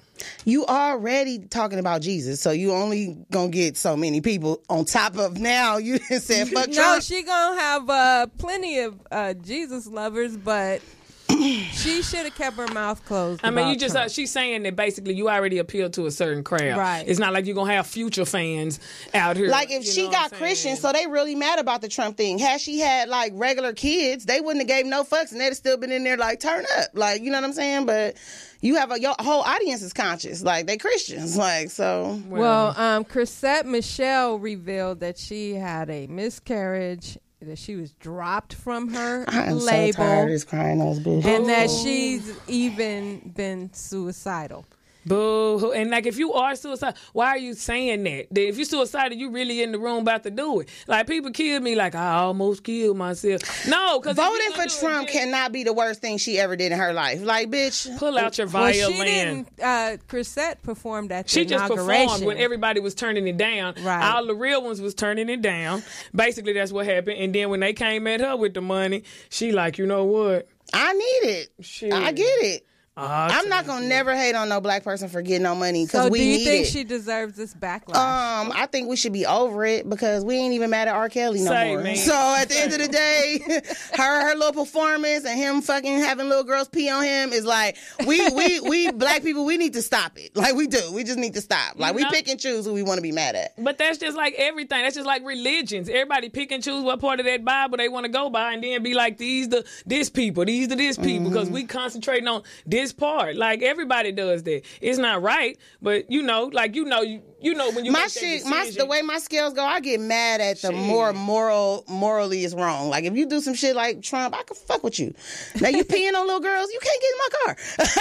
You already talking about Jesus, so you only gonna get so many people on top of now. You done said fuck Trump. No, she gonna have plenty of Jesus lovers, but she should have kept her mouth closed. I mean, Trump. she's saying that basically you already appeal to a certain crowd. Right. It's not like you're going to have future fans out here. Like if she got Christians, so they really mad about the Trump thing. Had she had like regular kids, they wouldn't have gave no fucks and they'd have still been in there like turn up. Like, you know what I'm saying? But you have your whole audience is conscious. Like they Christians. Like, so. Well, Chrisette Michelle revealed that she had a miscarriage that she was dropped from her I am label, so tired of this crying ass bitch. and that she's even been suicidal. Boo. And like, if you are suicidal, why are you saying that? That if you're suicidal, you really in the room about to do it. Like, people kill me like, I almost killed myself. No, because voting for Trump cannot be the worst thing she ever did in her life. Like, bitch, pull out your Well, violin. she didn't. Chrisette performed at the She just inauguration. performed when everybody was turning it down. Right. All the real ones was turning it down. Basically, that's what happened. And then when they came at her with the money, she like, you know what? I need it. Shit. I get it. I'm not gonna never hate on no black person for getting no money because So we do you need think it. she deserves this backlash? I think we should be over it because we ain't even mad at R. Kelly no Same, more. man. So at the end of the day, her little performance and him fucking having little girls pee on him is like we black people, we need to stop it. Like, we do. We just need to stop. Like, we pick and choose who we want to be mad at. But that's just like everything. That's just like religions. Everybody pick and choose what part of that Bible they want to go by, and then be like, these the this people, these the this people, because we concentrating on this part. Like, everybody does that. It's not right, but you know when you My make shit, that decision, the way my scales go, I get mad at the more morally is wrong. Like, if you do some shit like Trump, I can fuck with you. Now, you peeing on little girls, you can't get in my car.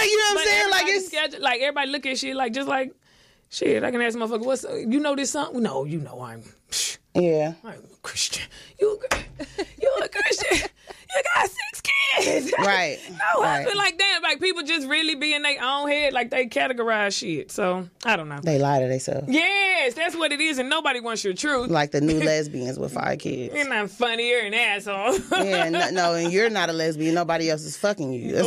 You know what I'm saying? Like, it's like everybody look at shit like just like shit. I can ask motherfucker, what's this song? No, I'm a Christian. You a Christian. You got 6 kids. Right. No, I feel like, damn, like, people just really be in their own head, like they categorize shit. So, I don't know. They lie to themselves. Yes, that's what it is, and nobody wants your truth. Like the new lesbians with 5 kids. You're not funny, you're an asshole. Yeah, no, and you're not a lesbian. Nobody else is fucking you. That's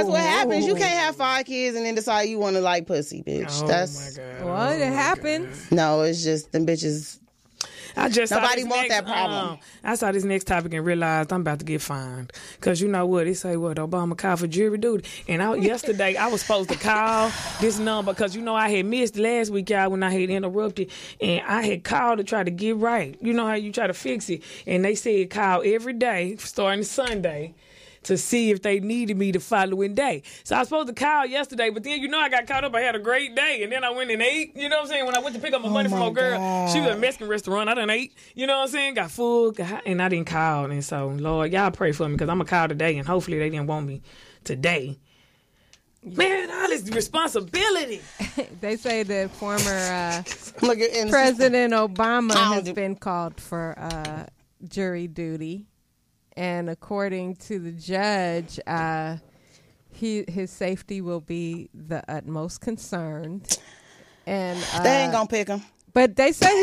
what happens. You can't have 5 kids and then decide you want to like pussy, bitch. Oh, That's my God. well, it happens. no. It's just them bitches. Nobody want that problem. I saw this next topic and realized I'm about to get fined. Because you know what? They say, Obama called for jury duty. And yesterday, I was supposed to call this number because, I had missed last week, y'all, when I had interrupted. And I had called to try to get right. You know how you try to fix it. And they said call every day, starting Sunday, to see if they needed me the following day. So I was supposed to call yesterday, but then, I got caught up. I had a great day, and then I went and ate. You know what I'm saying? When I went to pick up my money from my girl, she was at a Mexican restaurant. I done ate. You know what I'm saying? Got full, and I didn't call. And so, Lord, y'all pray for me because I'm going to call today, and hopefully they didn't want me today. Man, all this responsibility. They say that former Look at President Obama has been called for jury duty. And according to the judge, his safety will be the utmost concerned. And they ain't gonna pick him. But they say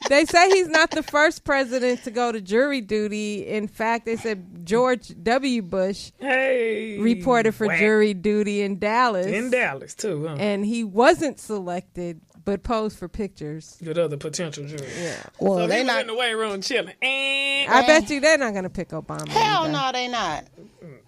he's not the first president to go to jury duty. In fact, they said George W. Bush reported for jury duty in Dallas. In Dallas too, huh? And he wasn't selected, but posed for pictures with other potential juries. Yeah. Well, so they not in the waiting room chilling. I bet you they're not going to pick Obama. Hell no, they not.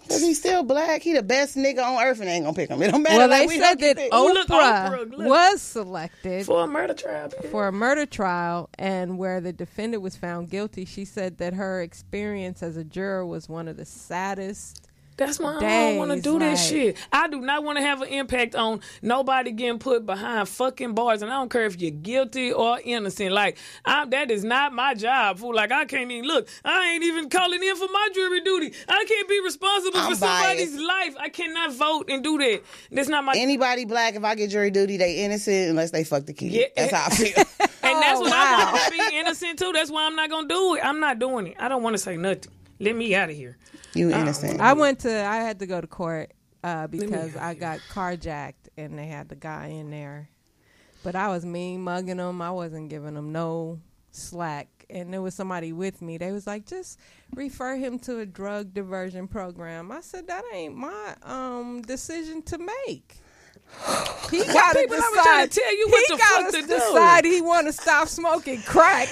Because he's still black. He the best nigga on earth and they ain't going to pick him. It don't matter. Well, they said that Oprah was selected for a murder trial. For a murder trial, and where the defendant was found guilty, she said that her experience as a juror was one of the saddest. That's why I don't want to do that shit. I do not want to have an impact on nobody getting put behind fucking bars, and I don't care if you're guilty or innocent. Like, that is not my job, fool. Like, I can't even look. I ain't even calling in for my jury duty. I can't be responsible for somebody's life. I cannot vote and do that. That's not my. Anybody black, if I get jury duty, they innocent unless they fuck the kid. Yeah. That's how I feel. And that's what I want to be innocent too. That's why I'm not gonna do it. I'm not doing it. I don't want to say nothing. Let me out of here. You innocent. I had to go to court because I got carjacked and they had the guy in there. But I was mean mugging him. I wasn't giving him no slack. And there was somebody with me. They was like, just refer him to a drug diversion program. I said, that ain't my decision to make. He got to decide. Tell you what the fuck to decide he want to stop smoking crack.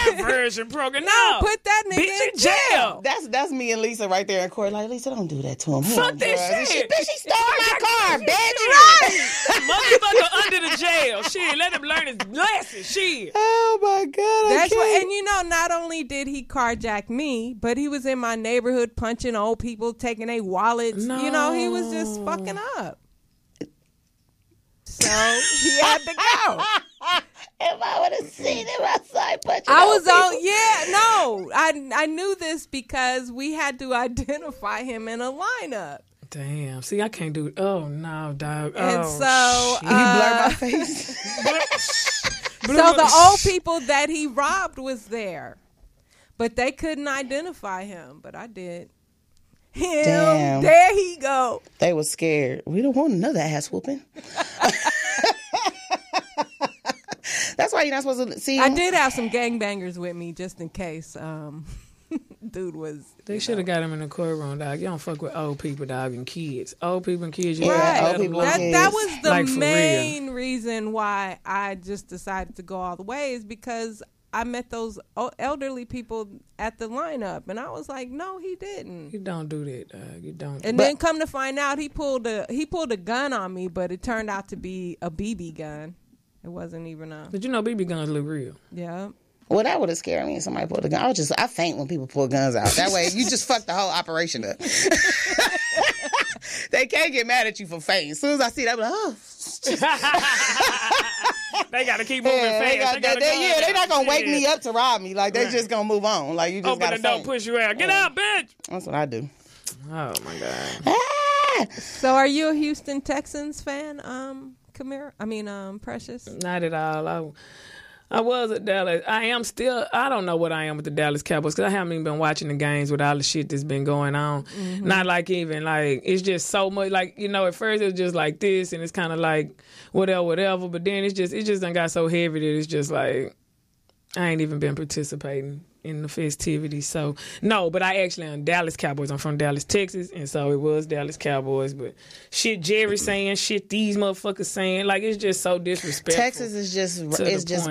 Diversion program. No, put that nigga in jail. That's me and Lisa right there in court. Like, Lisa, don't do that to him. Fuck that shit. Bitch, he stole my car, bitch. Right. Motherfucker under the jail. Shit, let him learn his lesson. Shit. Oh my God. That's what. And not only did he carjack me, but he was in my neighborhood punching old people, taking their wallets. No. He was just fucking up. So he had to go. If I would have seen him outside punching I old was people. on. Yeah, no, I knew this because we had to identify him in a lineup. Damn. See, I can't do. Oh no, dog. And oh, so, You blur my face. so the old people that he robbed was there, but they couldn't identify him. But I did. Him. Damn. There he go. They were scared. We don't want another ass whooping. That's why you're not supposed to see. I did have some gangbangers with me just in case. Dude was. They should have got him in the courtroom, dog. You don't fuck with old people, dog, and kids. Old people and kids. You Yeah, gotta old let people them and alone. kids. That was the Like, for main reason why I just decided to go all the way is because I met those elderly people at the lineup, and I was like, no, he didn't. You don't do that, dog. You don't. And then come to find out, he pulled a gun on me, but it turned out to be a BB gun. It wasn't even a. But you know, BB guns look real. Yeah. Well, that would have scared me if somebody pulled a gun. I faint when people pull guns out. That way, you just fuck the whole operation up. They can't get mad at you for fainting. As soon as I see that, I'm like, oh. They got to keep moving fast. They're not gonna wake me up to rob me. Like they just gonna move on. Like you just Open gotta the door, faint. push you out. Get out, bitch. That's what I do. Oh my god. Ah! So, are you a Houston Texans fan, Kamira? I mean, Precious. Not at all. I was at Dallas. I am still. I don't know what I am with the Dallas Cowboys because I haven't even been watching the games with all the shit that's been going on. Mm-hmm. Not like even like it's just so much. Like at first it was just like this, and it's kind of like whatever. But then it just done got so heavy that it's just like I ain't even been participating in the festivities. So no, but I actually am Dallas Cowboys. I'm from Dallas, Texas, and so it was Dallas Cowboys. But shit Jerry saying, shit these motherfuckers saying, like it's just so disrespectful. Texas is just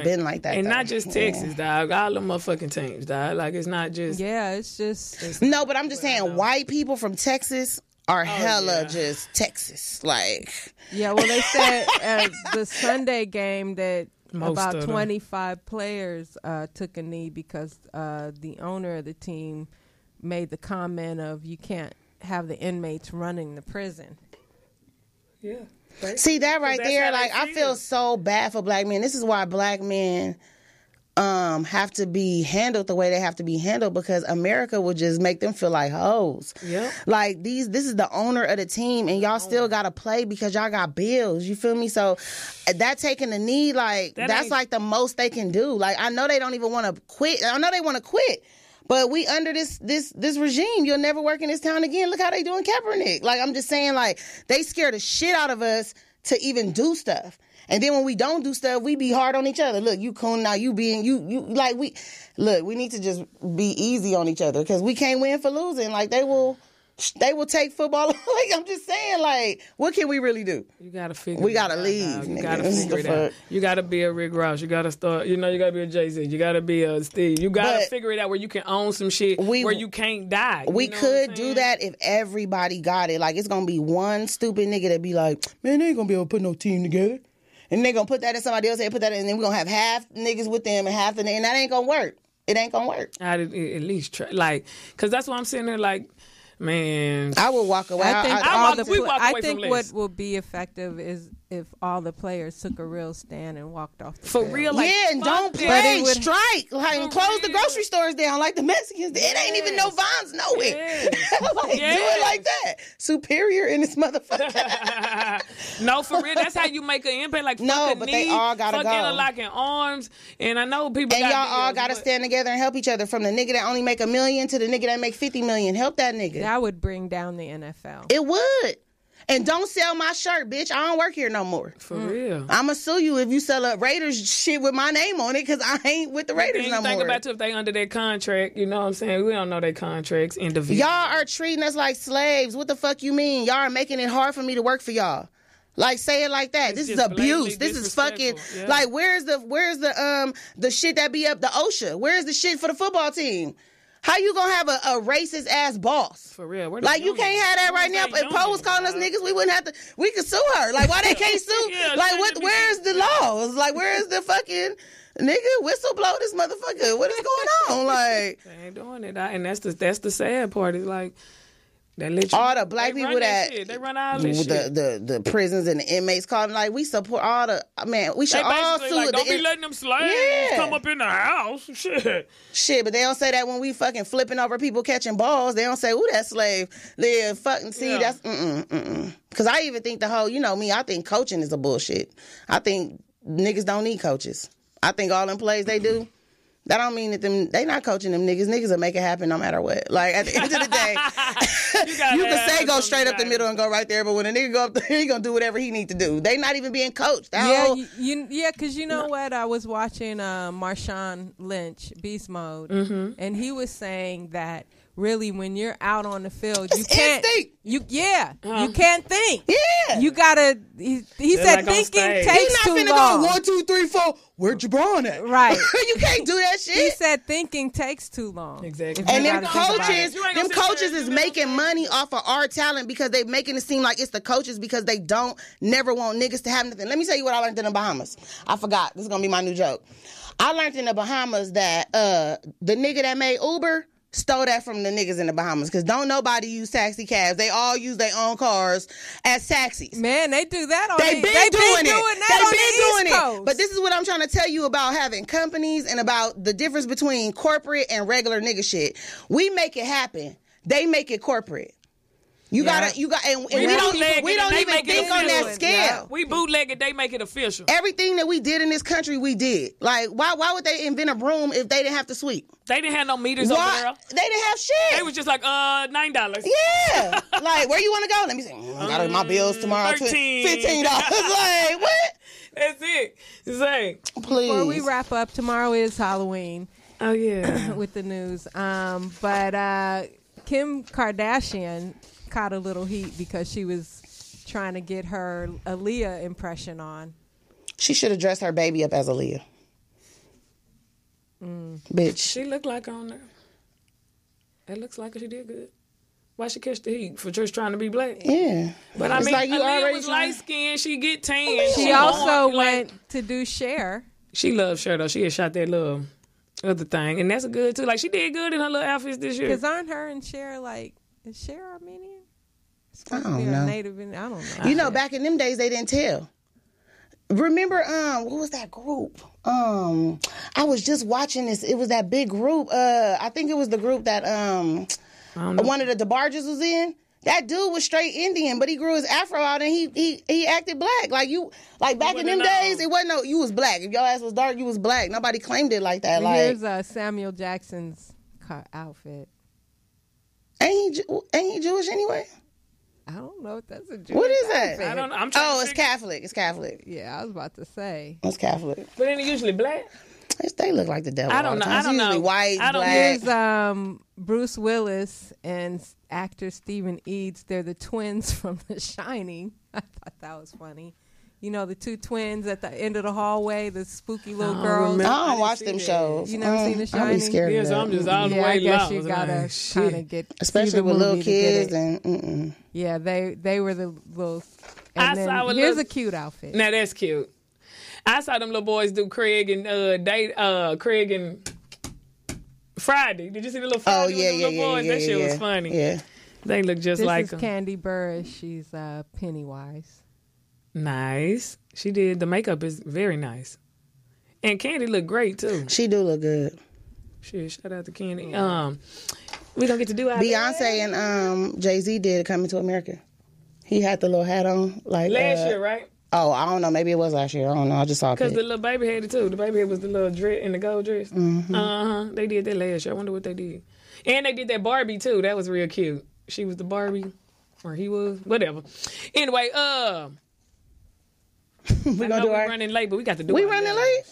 been like that, and though. not just Texas, dog. All the motherfucking teams, dog. Like it's not just. Yeah, it's just. No, but I'm just saying, white people from Texas are hella just Texas. Like, Yeah, well, they said at the Sunday game that Most about of them. 25 players took a knee because the owner of the team made the comment of you can't have the inmates running the prison. Yeah. see that right That's there? how they Like, I feel. feel so bad for black men. This is why black men have to be handled the way they have to be handled because America will just make them feel like hoes. Yep. Like this is the owner of the team and y'all still gotta play because y'all got bills. You feel me? So that taking the knee, like That that's ain't- like the most they can do. Like I know they don't even want to quit. I know they want to quit. But we under this regime. You'll never work in this town again. Look how they doing Kaepernick. Like I'm just saying, like they scare the shit out of us to even do stuff. And then when we don't do stuff, we be hard on each other. Look, you coon now, you being you like we need to just be easy on each other because we can't win for losing. Like they will take football. Like I'm just saying, like what can we really do? You gotta figure. We it gotta out, leave, dog. You nigga. gotta What figure the it out. fuck? You gotta be a Rick Ross. You gotta start. You gotta be a Jay-Z. You gotta be a Steve. You gotta But figure it out where you can own some shit where you can't die. You We know what could I'm do saying? that if everybody got it. Like it's gonna be one stupid nigga that be like, man, they ain't gonna be able to put no team together. And they gonna put that in somebody else, they put that in, and then we're gonna have half niggas with them and half the niggas, and that ain't gonna work. It ain't gonna work. I'd at least try. Like, cause that's why I'm sitting there like, man. I would walk away. I think we walk away I from think less. what will be effective is if all the players took a real stand and walked off the For field. real, like, yeah, and fuck don't that. play, But it would- strike, like, and For close the real. grocery stores down like the Mexicans did. It ain't even no vines nowhere. Yes. Like, do it like that. Superior in this motherfucker. No, for real. That's how you make an impact. Like, No, fuck a but knee, they all gotta fuck go. interlocking arms. And I know people And got y'all all deals, gotta but- stand together and help each other. From the nigga that only make $1 million to the nigga that make $50 million. Help that nigga. That would bring down the NFL. It would. And don't sell my shirt, bitch. I don't work here no more. For real. I'ma sue you if you sell a Raiders shit with my name on it because I ain't with the Raiders Then no you think more. about if they under their contract, you know what I'm saying? We don't know their contracts individually. Y'all are treating us like slaves. What the fuck you mean? Y'all are making it hard for me to work for y'all. Like, say it like that. It's This is just blatantly abuse. This is fucking disrespectful. Yeah. like where's the shit that be up the OSHA? Where's the shit for the football team? How you gonna have a racist ass boss? For real. Where the Like you unions? can't have that right now. Where's If Poe was calling us unions, niggas, we wouldn't have to. We could sue her. Like why they can't sue? Yeah, like shouldn't what? it be Where's the laws? Like where's the fucking nigga whistle blow this motherfucker? What is going on? Like They ain't doing it. And that's the sad part. Is like All the black people that shit. They run all this shit. The prisons and the inmates call them like, we support all the, man, we should all sue. Like, don't be letting them slaves come up in the house. Shit, but they don't say that when we fucking flipping over people catching balls. They don't say, ooh, that slave live. Fucking see, that's, Because I even think the whole, you know me, I think coaching is a bullshit. I think niggas don't need coaches. I think all them plays they do, that don't mean that they not coaching them niggas. Niggas will make it happen no matter what. Like, at the end of the day, you can say go straight up the middle and go right there, but when a nigga go up there, he gonna do whatever he need to do. They not even being coached. Because you know what? I was watching Marshawn Lynch, Beast Mode, and he was saying that really when you're out on the field, you can't think. You can't think. Yeah. You gotta. He said like thinking takes too long. You're not finna go 1, 2, 3, 4. Where Jabron at? Right. You can't do that shit. He said thinking takes too long. Exactly. And them coaches is making money off of our talent because they making it seem like it's the coaches because they don't never want niggas to have nothing. Let me tell you what I learned in the Bahamas. I forgot. This is gonna be my new joke. I learned in the Bahamas that the nigga that made Uber stole that from the niggas in the Bahamas because don't nobody use taxi cabs. They all use their own cars as taxis. Man, they do that on They've been doing it. But this is what I'm trying to tell you about having companies and about the difference between corporate and regular nigga shit. We make it happen. They make it corporate. And we don't even think on that scale. Yeah. We bootleg it, they make it official. Everything that we did in this country, we did. Like, why would they invent a broom if they didn't have to sweep? They didn't have no meters over there. They didn't have shit. They was just like, $9. Yeah. Like, where you want to go? Let me see. I got my bills tomorrow. $15. Like, what? That's it. Say, please. Before we wrap up, tomorrow is Halloween. Oh, yeah. With the news. But Kim Kardashian caught a little heat because she was trying to get her Aaliyah impression on. She should have dressed her baby up as Aaliyah. Bitch. She looked like her on there. It looks like she did good. Why she catch the heat? For just trying to be black? Yeah. But I mean, like Aaliyah was light skinned. She get tan. She also went to do Cher. She loves Cher though. She had shot that little other thing. And that's a good too. Like she did good in her little outfits this year. Because aren't her and Cher like, is Cher Armenian? I don't know. Native, I don't know. You know, back in them days, they didn't tell. Remember, what was that group? I was just watching this. It was that big group. I think it was the group that one of the DeBarges was in. That dude was straight Indian, but he grew his afro out and he acted black. Like back in them days, it wasn't you was black. If your ass was dark, you was black. Nobody claimed it like that. Here's Samuel Jackson's outfit. Ain't he Jewish anyway? I don't know if that's a Jewish What is that? outfit. I don't know. It's Catholic. It's Catholic. Yeah, I was about to say. It's Catholic. But ain't it usually black? They look like the devil. I don't know. I don't know. Usually white, black. Here's Bruce Willis and actor Stephen Eads. They're the twins from The Shining. I thought that was funny. You know, the two twins at the end of the hallway, the spooky little girls. I don't watch them shows. You never seen The Shining? I be scared of that. I'm just all the way I guess lost. you gotta kind of get, especially with little kids and. Yeah, they were the little. Here's a cute outfit. Now that's cute. I saw them little boys do Craig and Craig and Friday. Did you see the little Friday? Oh yeah, with the little boys? That shit was funny. Yeah, they look just like This them. is Candy Burris. She's Pennywise. Nice. She did. The makeup is very nice. And Candy looked great, too. She do look good. Shit, shout out to Candy. We don't get to do our Beyonce and Jay-Z did Coming to America. He had the little hat on. Like last year, right? Oh, I don't know. Maybe it was last year. I don't know. I just saw it. Because the little baby had it, too. The baby head was the little dress in the gold dress. Mm-hmm. They did that last year. I wonder what they did. And they did that Barbie, too. That was real cute. She was the Barbie. Or he was. Whatever. Anyway, we're gonna do we're running late, but we got to do it. We running late?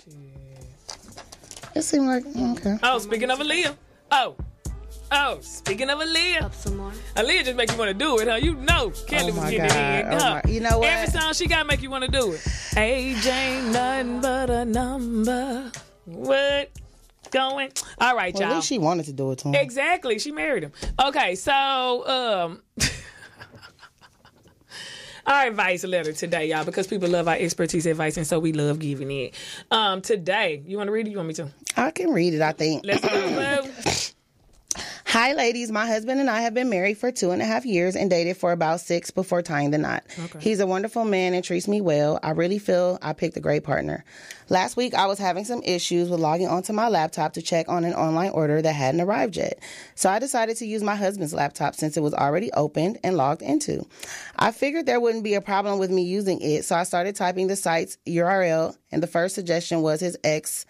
It seemed like, okay. Oh, speaking of Aaliyah. Oh, speaking of Aaliyah. Up some more. Aaliyah just make you want to do it, huh? You know Kelly was getting it in. Huh? You know what? Every song she got to make you want to do it. Age ain't nothing but a number. What? Going? All right, y'all. At least she wanted to do it to him. Exactly. She married him. Okay, so our advice letter today, y'all, because people love our expertise advice, and so we love giving it. Today, you want to read it? You want me to? I can read it, I think. Let's go. Hi, Hi, ladies. My husband and I have been married for 2.5 years and dated for about 6 before tying the knot. Okay. He's a wonderful man and treats me well. I really feel I picked a great partner. Last week, I was having some issues with logging onto my laptop to check on an online order that hadn't arrived yet. So I decided to use my husband's laptop since it was already opened and logged into. I figured there wouldn't be a problem with me using it, so I started typing the site's URL, and the first suggestion was his ex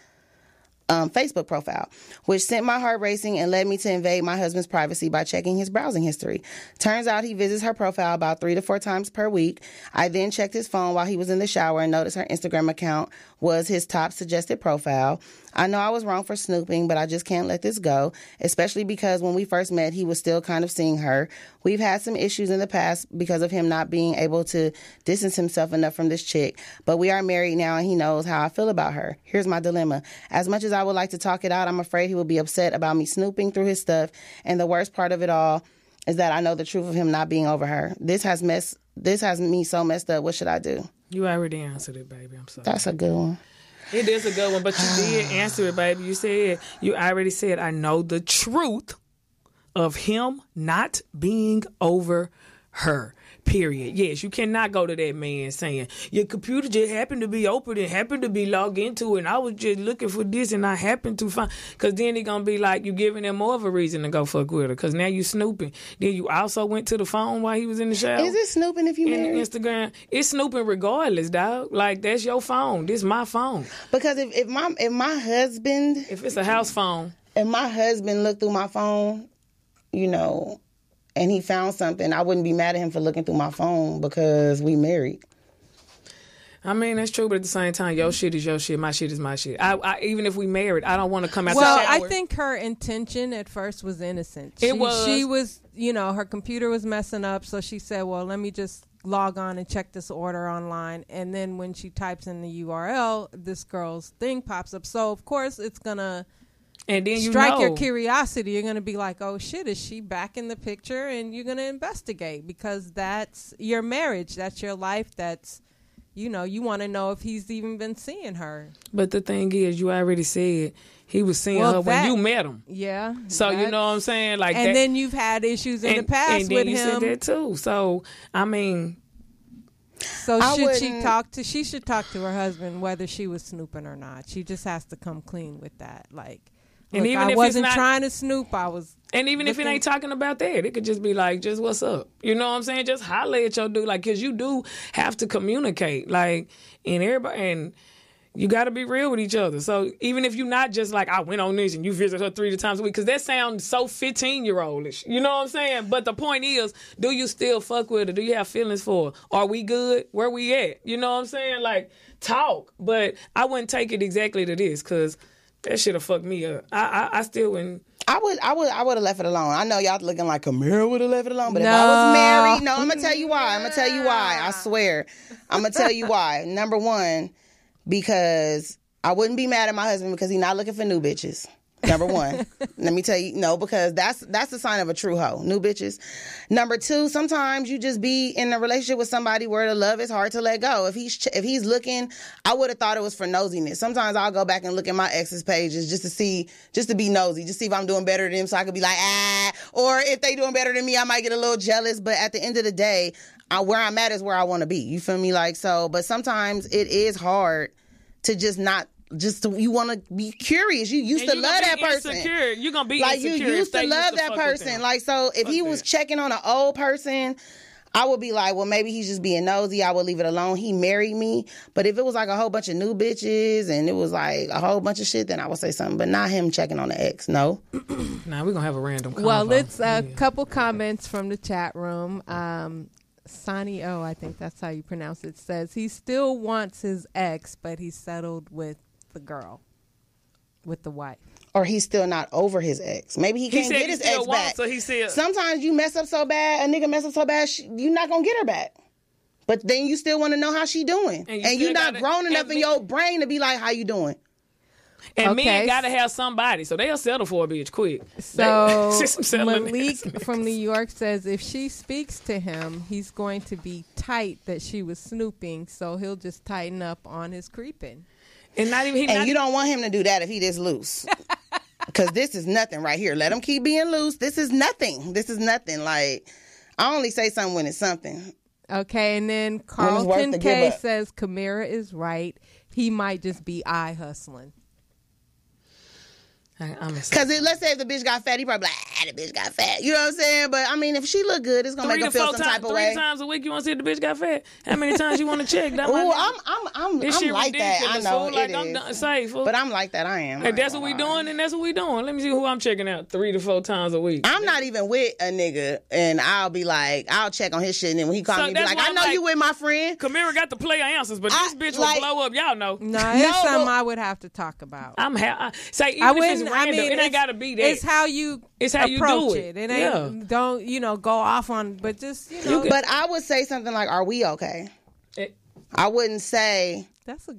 Facebook profile, which sent my heart racing and led me to invade my husband's privacy by checking his browsing history. Turns out he visits her profile about 3 to 4 times per week. I then checked his phone while he was in the shower and noticed her Instagram account was his top suggested profile. I know I was wrong for snooping, but I just can't let this go, especially because when we first met, he was still kind of seeing her. We've had some issues in the past because of him not being able to distance himself enough from this chick, but we are married now and he knows how I feel about her. Here's my dilemma. As much as I would like to talk it out, I'm afraid he will be upset about me snooping through his stuff, and the worst part of it all is that I know the truth of him not being over her. This has me so messed up. What should I do? You already answered it, baby. I'm sorry. That's a good one. It is a good one, but you did answer it, baby. You already said, I know the truth of him not being over her. Period. Yes, you cannot go to that man saying, your computer just happened to be open and happened to be logged into it, and I was just looking for this and I happened to find, because then it's going to be like you giving him more of a reason to go fuck with her, because now you snooping. Then you also went to the phone while he was in the shower. Is it snooping if you married? Instagram. It's snooping regardless, dog. Like, that's your phone. This my phone. Because if my husband... If it's a house phone. If my husband looked through my phone, and he found something, I wouldn't be mad at him for looking through my phone because we married. I mean, that's true, but at the same time, your shit is your shit, my shit is my shit. I even if we married, I don't want to come out the shower. Well, I think her intention at first was innocent. She was, her computer was messing up, so she said, well, let me just log on and check this order online. And then when she types in the URL, this girl's thing pops up. So, of course, it's going to... And then strike your curiosity. You're going to be like, oh, shit, is she back in the picture? And you're going to investigate because that's your marriage. That's your life. That's, you want to know if he's even been seeing her. But the thing is, you already said he was seeing her when you met him. Yeah. So, you know what I'm saying? Like, and then you've had issues in the past with him. And then you said that too. So, I mean... So she should talk to her husband whether she was snooping or not. She just has to come clean with that. Like... And even I wasn't trying to snoop. I was. And even if it ain't talking about that, it could just be like, just what's up? You know what I'm saying? Just holler at your dude. Like, because you do have to communicate. Like, and you got to be real with each other. So even if you're not just like, I went on this and you visit her 3 times a week, because that sounds so 15-year-oldish. You know what I'm saying? But the point is, do you still fuck with her? Do you have feelings for her? Are we good? Where we at? You know what I'm saying? Like, talk. But I wouldn't take it exactly to this, because... that shit have fucked me up. I still wouldn't. I would have left it alone. I know y'all looking like Kamira would have left it alone, but if I was married, I'm gonna tell you why. I swear, I'm gonna tell you why. Number one, because I wouldn't be mad at my husband because he's not looking for new bitches. Number one. Let me tell you, no, because that's the sign of a true hoe. New bitches. Number two, sometimes you just be in a relationship with somebody where the love is hard to let go. If he's looking, I would have thought it was for nosiness. Sometimes I'll go back and look at my ex's pages just to be nosy, just see if I'm doing better than them so I could be like, or if they doing better than me, I might get a little jealous. But at the end of the day, where I'm at is where I want to be. You feel me? Like, so, but sometimes it is hard to just not. You want to be curious. You used to love that person. You're going to be like, insecure. You used to love that person. Like, so if he was checking on an old person, I would be like, well, maybe he's just being nosy. I would leave it alone. He married me. But if it was like a whole bunch of new bitches and it was like a whole bunch of shit, then I would say something. But not him checking on the ex. No. Nah, we're going to have a random convo. Well, let's couple comments from the chat room. Sonny O, I think that's how you pronounce it, says he still wants his ex, but he's settled with the girl, with the wife. Or he's still not over his ex. Maybe he can't get his ex back. So he said, sometimes you mess up so bad, a nigga mess up so bad, you're not going to get her back. But then you still want to know how she doing. And you're not grown enough in your brain to be like, how you doing? And men got to have somebody, so they'll settle for a bitch quick. So Malik from New York says if she speaks to him, he's going to be tight that she was snooping, so he'll just tighten up on his creeping. And you don't want him to do that if he this loose. Because this is nothing right here. Let them keep being loose. This is nothing. Like, I only say something when it's something. Okay, and then Carlton K says Kamira is right. He might just be eye hustling. Because let's say if the bitch got fat, he probably like, the bitch got fat. You know what I'm saying? But I mean, if she look good, it's gonna make her feel some type of way. 3 times a week, you want to see if the bitch got fat? How many times you want to check? I'm like that. I know like, it is. Safe, but I'm like that. I am. Hey, that's what we doing, and that's what we doing. Let me see who I'm checking out 3 to 4 times a week. I'm not even with a nigga, and I'll be like, I'll check on his shit, and then when he call me, be like, I know you with my friend. Kamira got the player answers, but this bitch will blow up. Y'all know. No, it's something I would have to talk about. Even if it's random, it ain't got to be that. It's how you approach it. It ain't don't go off on, but just But I would say something like, "Are we okay?" I wouldn't say that's a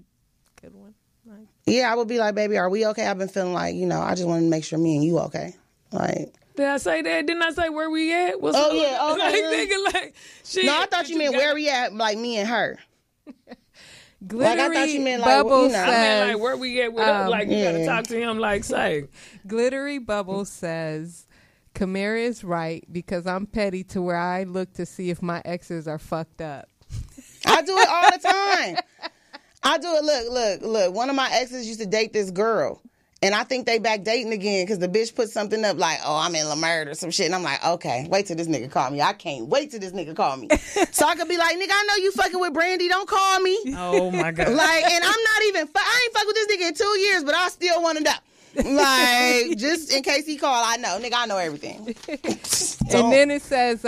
good one. Yeah, I would be like, "Baby, are we okay?" I've been feeling like I just want to make sure me and you okay. Like, did I say that? Didn't I say where we at? Yeah. Okay. No, I thought you meant where we at, like me and her. Glittery I thought you meant Bubble says, I meant like where we at with us. Like you gotta talk to him like say. Glittery Bubble says, Kamira is right because I'm petty to where I look to see if my exes are fucked up. I do it all the time. I do it. Look. One of my exes used to date this girl. And I think they back dating again because the bitch put something up like, oh, I'm in Lamert or some shit. And I'm like, okay, wait till this nigga call me. I can't wait till this nigga call me. So I could be like, nigga, I know you fucking with Brandy. Don't call me. Oh, my God. Like, and I'm not even, I ain't fuck with this nigga in 2 years, but I still want to know. Like, just in case he call, I know. Nigga, I know everything. And then it says,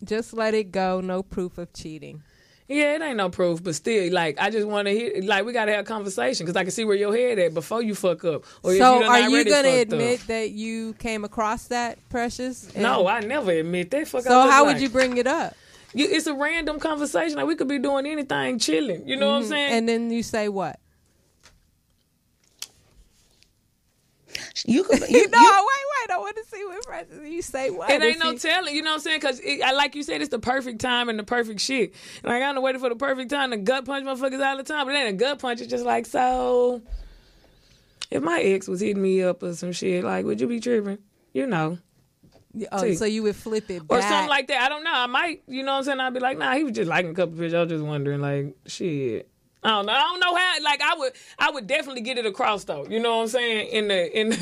just let it go. No proof of cheating. Yeah, it ain't no proof, but still, like, I just want to hear, like, we got to have a conversation because I can see where your head at before you fuck up. Or so are you going to admit that you came across that, Precious? No, I never admit that. So how would you bring it up? It's a random conversation. Like, we could be doing anything, chilling. You know what I'm saying? And then you say what? You could. Wait. I want to see what Precious. You say what? It ain't no telling. You know what I'm saying? Because, like you said, it's the perfect time and the perfect shit. Like, I'm waiting for the perfect time to gut punch motherfuckers all the time. But it ain't a gut punch. It's just like, so, if my ex was hitting me up or some shit, like, would you be tripping? You know. Oh, so you would flip it back. Or something like that. I don't know. I might, you know what I'm saying? I'd be like, nah, he was just liking a couple pictures. I was just wondering, like, shit. I don't know how. Like I would definitely get it across though. You know what I'm saying?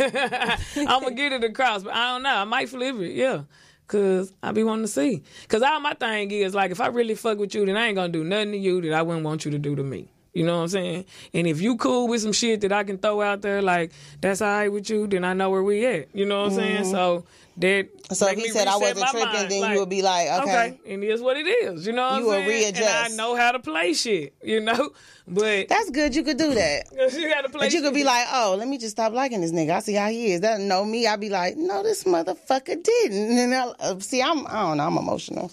I'm gonna get it across, but I don't know. I might flip it, yeah, cause I be wanting to see. Cause all my thing is like, if I really fuck with you, then I ain't gonna do nothing to you that I wouldn't want you to do to me. You know what I'm saying? And if you cool with some shit that I can throw out there, like that's all right with you, then I know where we at. You know what I'm saying? So that. So if he said I wasn't tripping, then you would be like, okay, and it is what it is. You know what I'm saying? You will readjust. And I know how to play shit. You know, but that's good. You could do that. You got to play. But you could be like, oh, let me just stop liking this nigga. I see how he is. That know me. I'd be like, no, this motherfucker didn't. And I don't know. I'm emotional.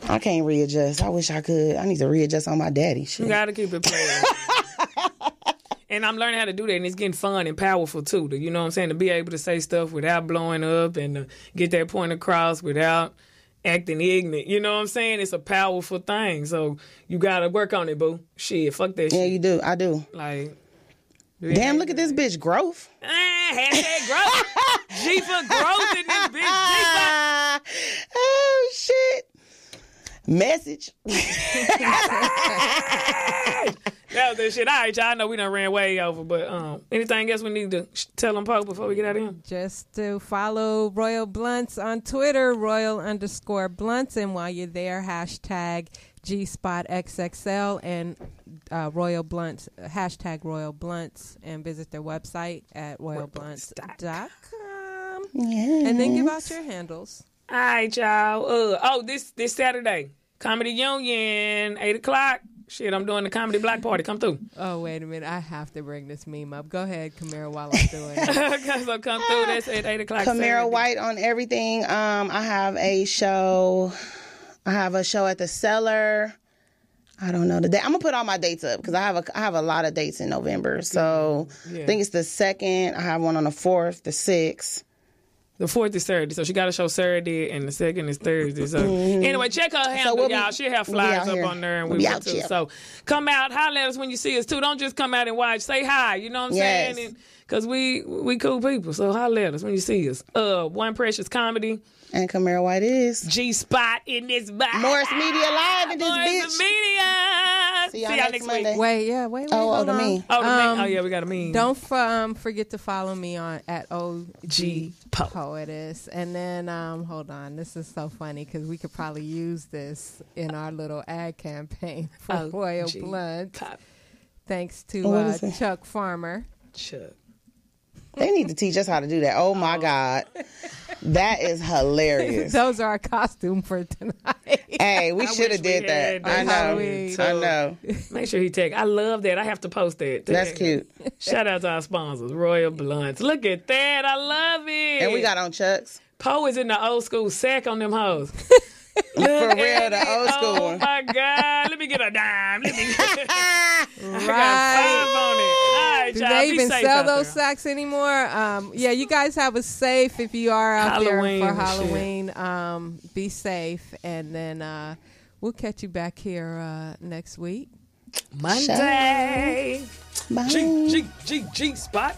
I can't readjust. I wish I could. I need to readjust on my daddy shit. You got to keep it playing. And I'm learning how to do that, and it's getting fun and powerful, too. You know what I'm saying? To be able to say stuff without blowing up and to get that point across without acting ignorant. You know what I'm saying? It's a powerful thing. So you got to work on it, boo. Shit, fuck that shit. Yeah, you do. I do. Like, damn, look at this bitch growth. Hashtag growth. G for growth in this bitch. Oh, shit. Message. That was that shit. All right, y'all. I know we done ran way over, but anything else we need to tell them, Pope, before we get out of here? Just to follow Royal Blunts on Twitter, Royal_Blunts, and while you're there, hashtag GSpotXXL and Royal Blunts, hashtag Royal Blunts, and visit their website at royalblunts.com. Yes. And then give out your handles. All right, y'all. This Saturday, Comedy Union, 8 o'clock. Shit, I'm doing the Comedy Block Party. Come through. Oh, wait a minute. I have to bring this meme up. Go ahead, Kamira, while I'm doing it. So come through. That's at 8 o'clock Kamira Saturday. White on everything. I have a show. I have a show at the Cellar. I don't know the date. I'm going to put all my dates up because I have a lot of dates in November. So I think it's the 2nd. I have one on the 4th, the 6th. The 4th is Saturday, so she got a show Saturday, and the 2nd is Thursday. So anyway, check her handle, y'all. She'll have flyers up on there, and we will too. So come out, holler at us when you see us too. Don't just come out and watch. Say hi. You know what I'm saying? Because we cool people. So holler at us when you see us. One Precious Comedy. And Kamira White is G-Spot in this box. Morris Media live in this Morris bitch. Media. See y'all next Monday. week. Wait. The meme. Oh yeah, we got a meme. Don't forget to follow me on at OG Poetess. And then hold on, this is so funny because we could probably use this in our little ad campaign for Royal Blunt. Thanks to Chuck Farmer. Chuck. They need to teach us how to do that. Oh my God. That is hilarious. Those are our costume for tonight. Hey, we should have did that. I know. Make sure he tag. I love that. I have to post that. That's cute. Shout out to our sponsors, Royal Blunts. Look at that. I love it. And we got on Chucks. Poe is in the old school sack on them hoes. For real, the old school one. Oh my God. Let me get a dime. I got 5 on it. All right, do y'all. they even sell those there. sacks anymore? Yeah, you guys have a safe if you are out Halloween there for Halloween. Be safe, and then we'll catch you back here next week. Monday. Bye. G spot.